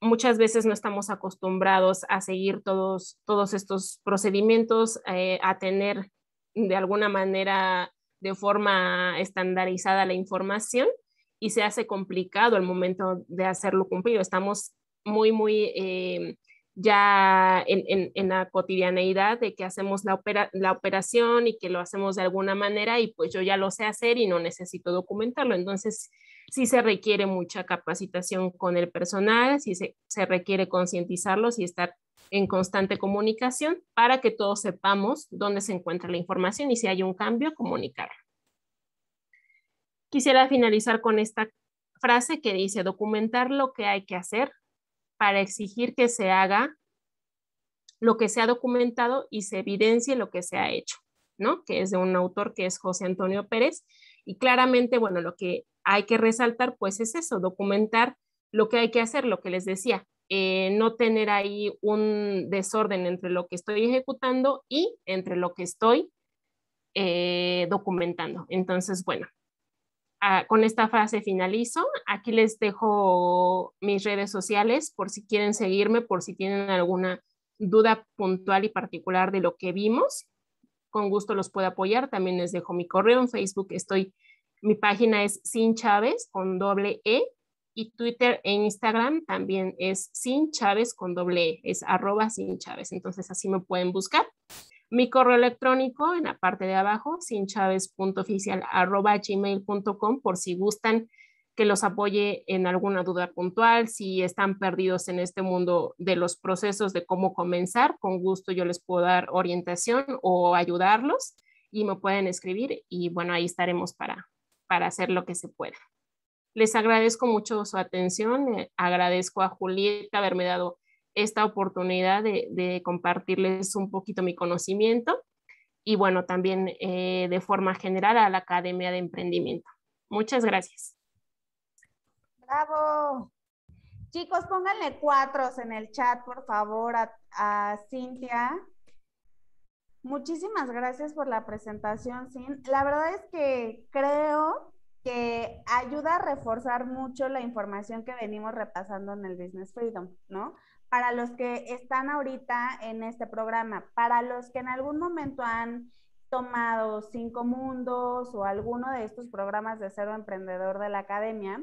Speaker 1: Muchas veces no estamos acostumbrados a seguir todos estos procedimientos, a tener de alguna manera de forma estandarizada la información y se hace complicado el momento de hacerlo cumplir. Estamos muy ya en la cotidianeidad de que hacemos la operación y que lo hacemos de alguna manera y pues yo ya lo sé hacer y no necesito documentarlo. Entonces, sí se requiere mucha capacitación con el personal, sí se requiere concientizarlos y estar en constante comunicación para que todos sepamos dónde se encuentra la información y si hay un cambio, comunicarlo. Quisiera finalizar con esta frase que dice: documentar lo que hay que hacer para exigir que se haga lo que se ha documentado y se evidencie lo que se ha hecho, ¿no? Que es de un autor que es José Antonio Pérez. Y claramente, bueno, lo que hay que resaltar, pues es eso, documentar lo que hay que hacer, lo que les decía, no tener ahí un desorden entre lo que estoy ejecutando y entre lo que estoy documentando. Entonces, bueno, con esta frase finalizo. Aquí les dejo mis redes sociales por si quieren seguirme, por si tienen alguna duda puntual y particular de lo que vimos. Con gusto los puedo apoyar. También les dejo mi correo en Facebook. Mi página es Sin Chávez con doble E, y Twitter e Instagram también es Sin Chávez con doble E, es @Sin Chávez. Entonces así me pueden buscar. Mi correo electrónico en la parte de abajo, sinchavez.oficial@gmail.com, por si gustan que los apoye en alguna duda puntual, si están perdidos en este mundo de los procesos de cómo comenzar, con gusto yo les puedo dar orientación o ayudarlos y me pueden escribir y bueno, ahí estaremos para hacer lo que se pueda. Les agradezco mucho su atención, agradezco a Julieta haberme dado esta oportunidad de compartirles un poquito mi conocimiento y bueno, también de forma general a la Academia de Emprendimiento. Muchas gracias.
Speaker 5: ¡Bravo! Chicos, pónganle 4 en el chat, por favor, a Cintia. Muchísimas gracias por la presentación, Cin. La verdad es que creo que ayuda a reforzar mucho la información que venimos repasando en el Business Freedom, ¿no? Para los que están ahorita en este programa, para los que en algún momento han tomado 5 Mundos o alguno de estos programas de Cero Emprendedor de la Academia,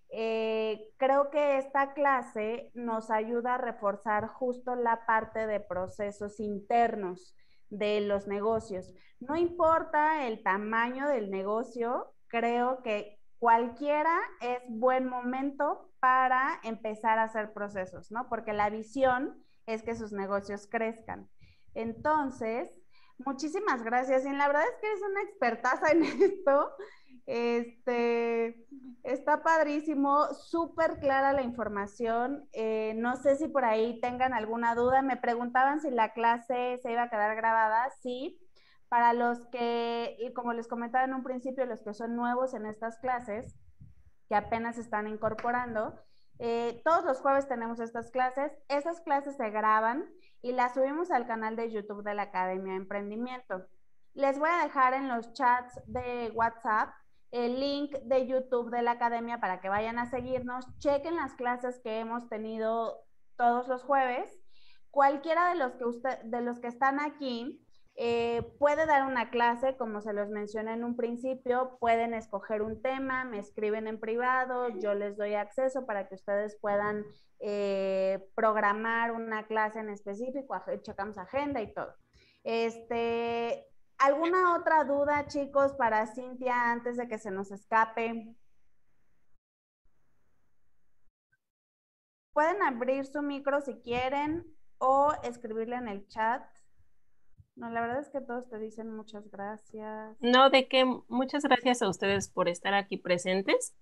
Speaker 5: creo que esta clase nos ayuda a reforzar justo la parte de procesos internos de los negocios. No importa el tamaño del negocio, creo que cualquiera es buen momento para empezar a hacer procesos, ¿no? Porque la visión es que sus negocios crezcan. Entonces, muchísimas gracias. Y la verdad es que eres una expertaza en esto. Está padrísimo, súper clara la información. No sé si por ahí tengan alguna duda. Me preguntaban si la clase se iba a quedar grabada. Sí, para los que, y como les comentaba en un principio, los que son nuevos en estas clases, que apenas están incorporando, todos los jueves tenemos estas clases. Esas clases se graban y las subimos al canal de YouTube de la Academia de Emprendimiento. Les voy a dejar en los chats de WhatsApp el link de YouTube de la Academia para que vayan a seguirnos, chequen las clases que hemos tenido todos los jueves. Cualquiera de los que están aquí puede dar una clase, como se los mencioné en un principio, pueden escoger un tema, me escriben en privado, yo les doy acceso para que ustedes puedan programar una clase en específico, checamos agenda y todo. ¿Alguna otra duda, chicos, para Cintia antes de que se nos escape? Pueden abrir su micro si quieren o escribirle en el chat. No, la verdad es que todos te dicen muchas gracias.
Speaker 1: No, de qué, muchas gracias a ustedes por estar aquí presentes.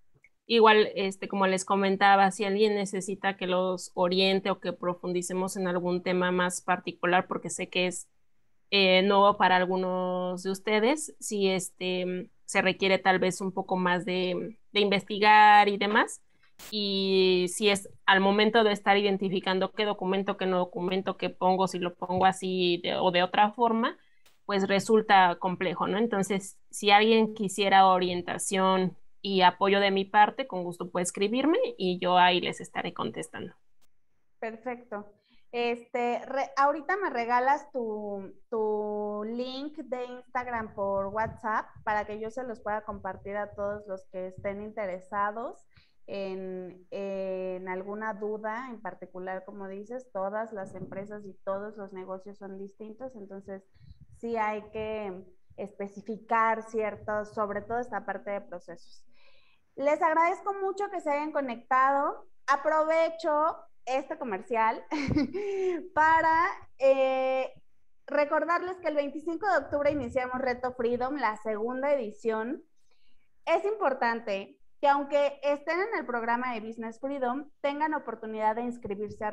Speaker 1: Igual, como les comentaba, si alguien necesita que los oriente o que profundicemos en algún tema más particular, porque sé que es nuevo para algunos de ustedes, si se requiere tal vez un poco más de investigar y demás, y si es al momento de estar identificando qué documento, qué no documento, qué pongo, si lo pongo así o de otra forma, pues resulta complejo, ¿no? Entonces, si alguien quisiera orientación y apoyo de mi parte, con gusto puede escribirme y yo ahí les estaré contestando.
Speaker 5: Perfecto. Ahorita me regalas tu link de Instagram por WhatsApp para que yo se los pueda compartir a todos los que estén interesados en alguna duda en particular. Como dices, todas las empresas y todos los negocios son distintos, entonces sí hay que especificar ciertos, sobre todo esta parte de procesos. Les agradezco mucho que se hayan conectado. Aprovecho este comercial para recordarles que el 25 de octubre iniciamos Reto Freedom, la segunda edición. Es importante que aunque estén en el programa de Business Freedom, tengan oportunidad de inscribirse a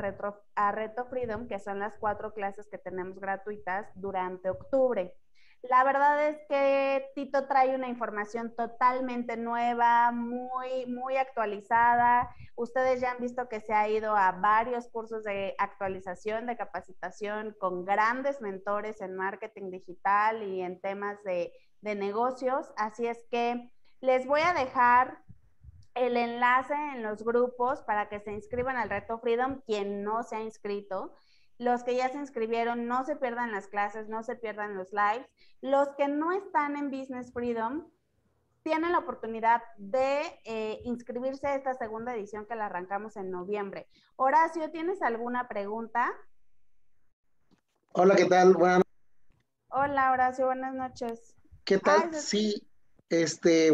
Speaker 5: Reto Freedom, que son las 4 clases que tenemos gratuitas durante octubre. La verdad es que Tito trae una información totalmente nueva, muy actualizada. Ustedes ya han visto que se ha ido a varios cursos de actualización, de capacitación con grandes mentores en marketing digital y en temas de negocios. Así es que les voy a dejar el enlace en los grupos para que se inscriban al Reto Freedom, quien no se ha inscrito. Los que ya se inscribieron, no se pierdan las clases, no se pierdan los lives. Los que no están en Business Freedom tienen la oportunidad de inscribirse a esta segunda edición que la arrancamos en noviembre. Horacio, ¿tienes alguna pregunta?
Speaker 6: Hola, ¿qué tal?
Speaker 5: Hola, Horacio, buenas noches.
Speaker 6: ¿Qué tal? Sí,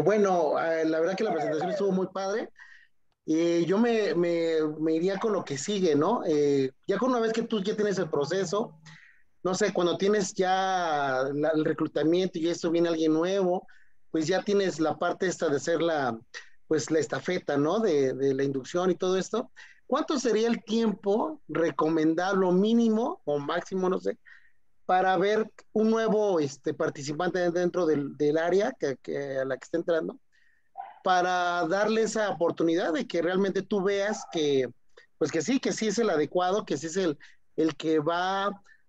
Speaker 6: bueno, la verdad que la presentación estuvo muy padre. Yo me iría con lo que sigue, ¿no? Ya con una vez que tú ya tienes el proceso, no sé, cuando tienes ya el reclutamiento y eso viene alguien nuevo, pues ya tienes la parte esta de hacer pues la estafeta, ¿no? De la inducción y todo esto. ¿Cuánto sería el tiempo recomendable, mínimo o máximo, no sé, para ver un nuevo participante dentro del área a la que está entrando, para darle esa oportunidad de que realmente tú veas pues que sí es el adecuado, que sí es el que va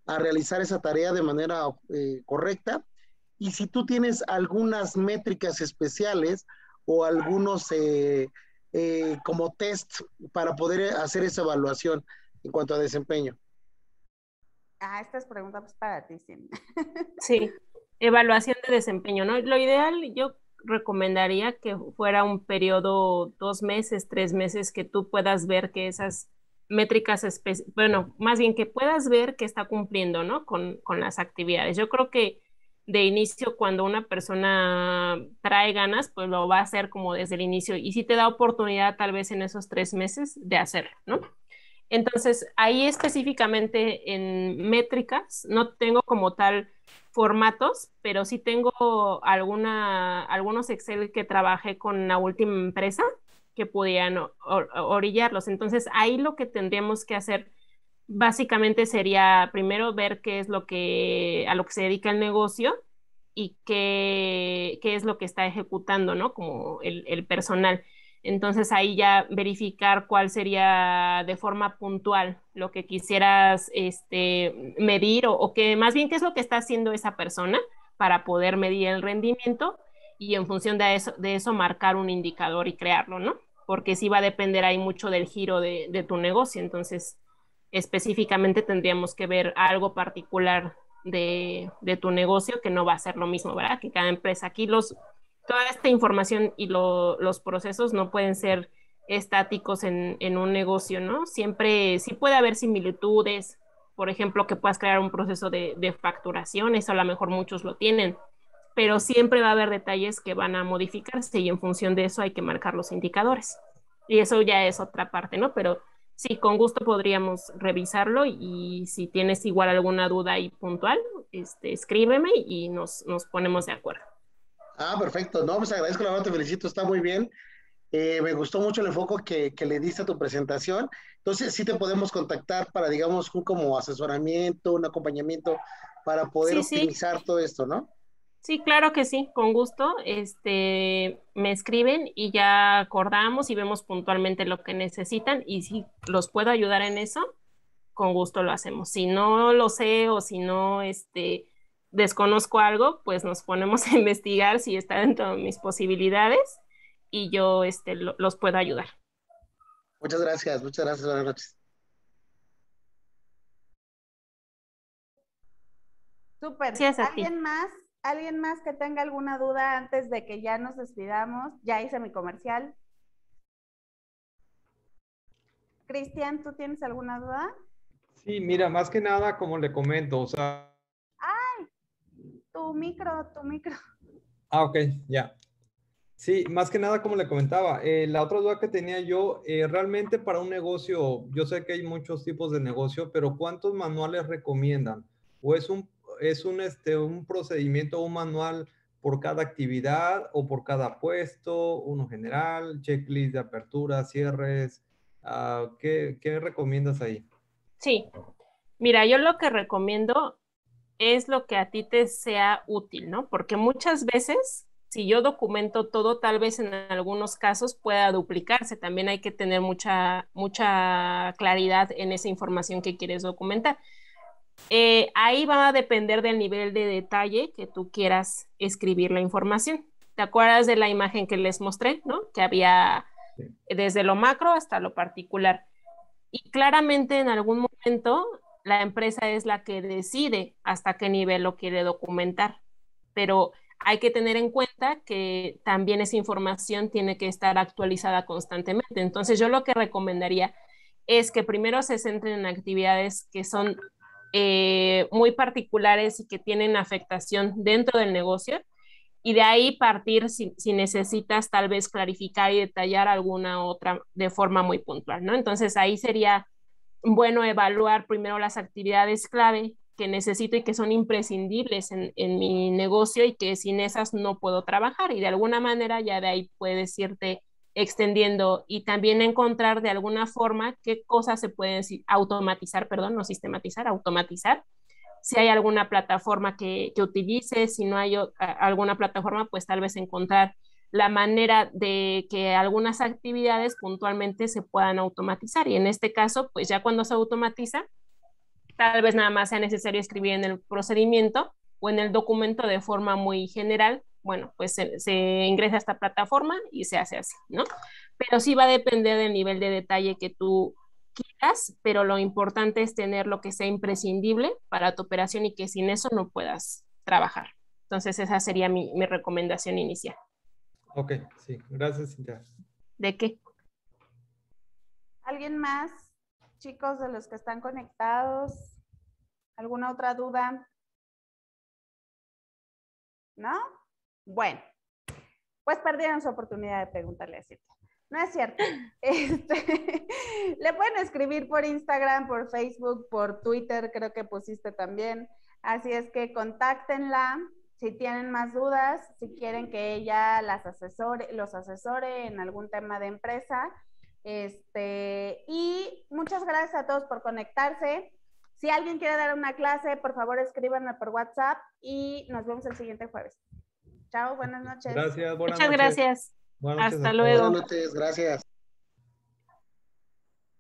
Speaker 6: a realizar esa tarea de manera correcta? Y si tú tienes algunas métricas especiales o algunos como test para poder hacer esa evaluación en cuanto a desempeño.
Speaker 5: Esta es pregunta pues para ti, sí.
Speaker 1: Sí, evaluación de desempeño, ¿no? Lo ideal, yo recomendaría que fuera un periodo 2 meses, 3 meses, que tú puedas ver que esas métricas, bueno, más bien que puedas ver que está cumpliendo, ¿no? Con las actividades. Yo creo que de inicio, cuando una persona trae ganas, pues lo va a hacer como desde el inicio, y sí te da oportunidad tal vez en esos 3 meses de hacerlo, ¿no? Entonces, ahí específicamente en métricas, no tengo como tal formatos, pero sí tengo algunos Excel que trabajé con la última empresa que podían orillarlos. Entonces, ahí lo que tendríamos que hacer básicamente sería primero ver qué es a lo que se dedica el negocio y qué es lo que está ejecutando, ¿no? Como el personal. Entonces ahí ya verificar cuál sería de forma puntual lo que quisieras medir o que más bien qué es lo que está haciendo esa persona para poder medir el rendimiento y en función de eso marcar un indicador y crearlo, ¿no? Porque sí va a depender ahí mucho del giro de tu negocio. Entonces, específicamente tendríamos que ver algo particular de tu negocio, que no va a ser lo mismo, ¿verdad? Que cada empresa. Aquí toda esta información y los procesos no pueden ser estáticos en un negocio, ¿no? Siempre sí puede haber similitudes, por ejemplo, que puedas crear un proceso de facturación, eso a lo mejor muchos lo tienen, pero siempre va a haber detalles que van a modificarse y en función de eso hay que marcar los indicadores. Y eso ya es otra parte, ¿no? Pero sí, con gusto podríamos revisarlo, y si tienes igual alguna duda ahí puntual, escríbeme y nos ponemos de acuerdo.
Speaker 6: Perfecto. No, pues agradezco, la verdad, te felicito, está muy bien. Me gustó mucho el enfoque que le diste a tu presentación. Entonces, sí te podemos contactar para, digamos, un como asesoramiento, un acompañamiento para poder optimizar todo esto, ¿no?
Speaker 1: Sí, claro que sí, con gusto. Me escriben y ya acordamos y vemos puntualmente lo que necesitan, y si los puedo ayudar en eso, con gusto lo hacemos. Si no lo sé o si no desconozco algo, pues nos ponemos a investigar si está dentro de mis posibilidades y yo los puedo ayudar.
Speaker 6: Muchas gracias, buenas noches.
Speaker 5: Súper.
Speaker 1: Gracias a ti.
Speaker 5: ¿Alguien más que tenga alguna duda antes de que ya nos despidamos? Ya hice mi comercial. Cristian, ¿tú tienes alguna duda?
Speaker 2: Sí, mira, más que nada, como le comento, o sea...
Speaker 5: ¡Ay! Tu micro.
Speaker 2: Ah, ok, ya. Sí, más que nada, como le comentaba, la otra duda que tenía yo, realmente para un negocio, yo sé que hay muchos tipos de negocio, pero ¿cuántos manuales recomiendan? ¿O un procedimiento, un manual por cada actividad o por cada puesto, uno general, checklist de apertura, cierres? ¿Qué recomiendas ahí?
Speaker 1: Sí, mira, yo lo que recomiendo es lo que a ti te sea útil, ¿no? Porque muchas veces, si yo documento todo, tal vez en algunos casos pueda duplicarse. También hay que tener mucha claridad en esa información que quieres documentar. Ahí va a depender del nivel de detalle que tú quieras escribir la información. ¿Te acuerdas de la imagen que les mostré, ¿no? Que había desde lo macro hasta lo particular. Y claramente en algún momento la empresa es la que decide hasta qué nivel lo quiere documentar, pero hay que tener en cuenta que también esa información tiene que estar actualizada constantemente. Entonces yo lo que recomendaría es que primero se centren en actividades que son muy particulares y que tienen afectación dentro del negocio y de ahí partir si necesitas tal vez clarificar y detallar alguna otra de forma muy puntual, ¿no? Entonces ahí sería bueno evaluar primero las actividades clave que necesito y que son imprescindibles en mi negocio y que sin esas no puedo trabajar y de alguna manera ya de ahí puedes irte extendiendo y también encontrar de alguna forma qué cosas se pueden automatizar, perdón, no sistematizar, automatizar. Si hay alguna plataforma que utilice, si no hay alguna plataforma, pues tal vez encontrar la manera de que algunas actividades puntualmente se puedan automatizar. Y en este caso, pues ya cuando se automatiza, tal vez nada más sea necesario escribir en el procedimiento o en el documento de forma muy general. Bueno, pues se ingresa a esta plataforma y se hace así, ¿no? Pero sí va a depender del nivel de detalle que tú quieras, pero lo importante es tener lo que sea imprescindible para tu operación y que sin eso no puedas trabajar. Entonces esa sería mi recomendación inicial.
Speaker 2: Ok, sí, gracias, Cintia.
Speaker 1: ¿De qué?
Speaker 5: ¿Alguien más, chicos, de los que están conectados? ¿Alguna otra duda? ¿No? Bueno, pues perdieron su oportunidad de preguntarle a Cintia. No es cierto. Le pueden escribir por Instagram, por Facebook, por Twitter, creo que pusiste también. Así es que contáctenla si tienen más dudas, si quieren que ella los asesore en algún tema de empresa. Y muchas gracias a todos por conectarse. Si alguien quiere dar una clase, por favor escríbanme por WhatsApp y nos vemos el siguiente jueves. Chao, buenas noches.
Speaker 2: Gracias, buenas
Speaker 1: Muchas
Speaker 2: noches.
Speaker 1: gracias.
Speaker 2: Buenas noches
Speaker 1: Hasta
Speaker 2: a todos.
Speaker 1: luego.
Speaker 6: Buenas noches, gracias.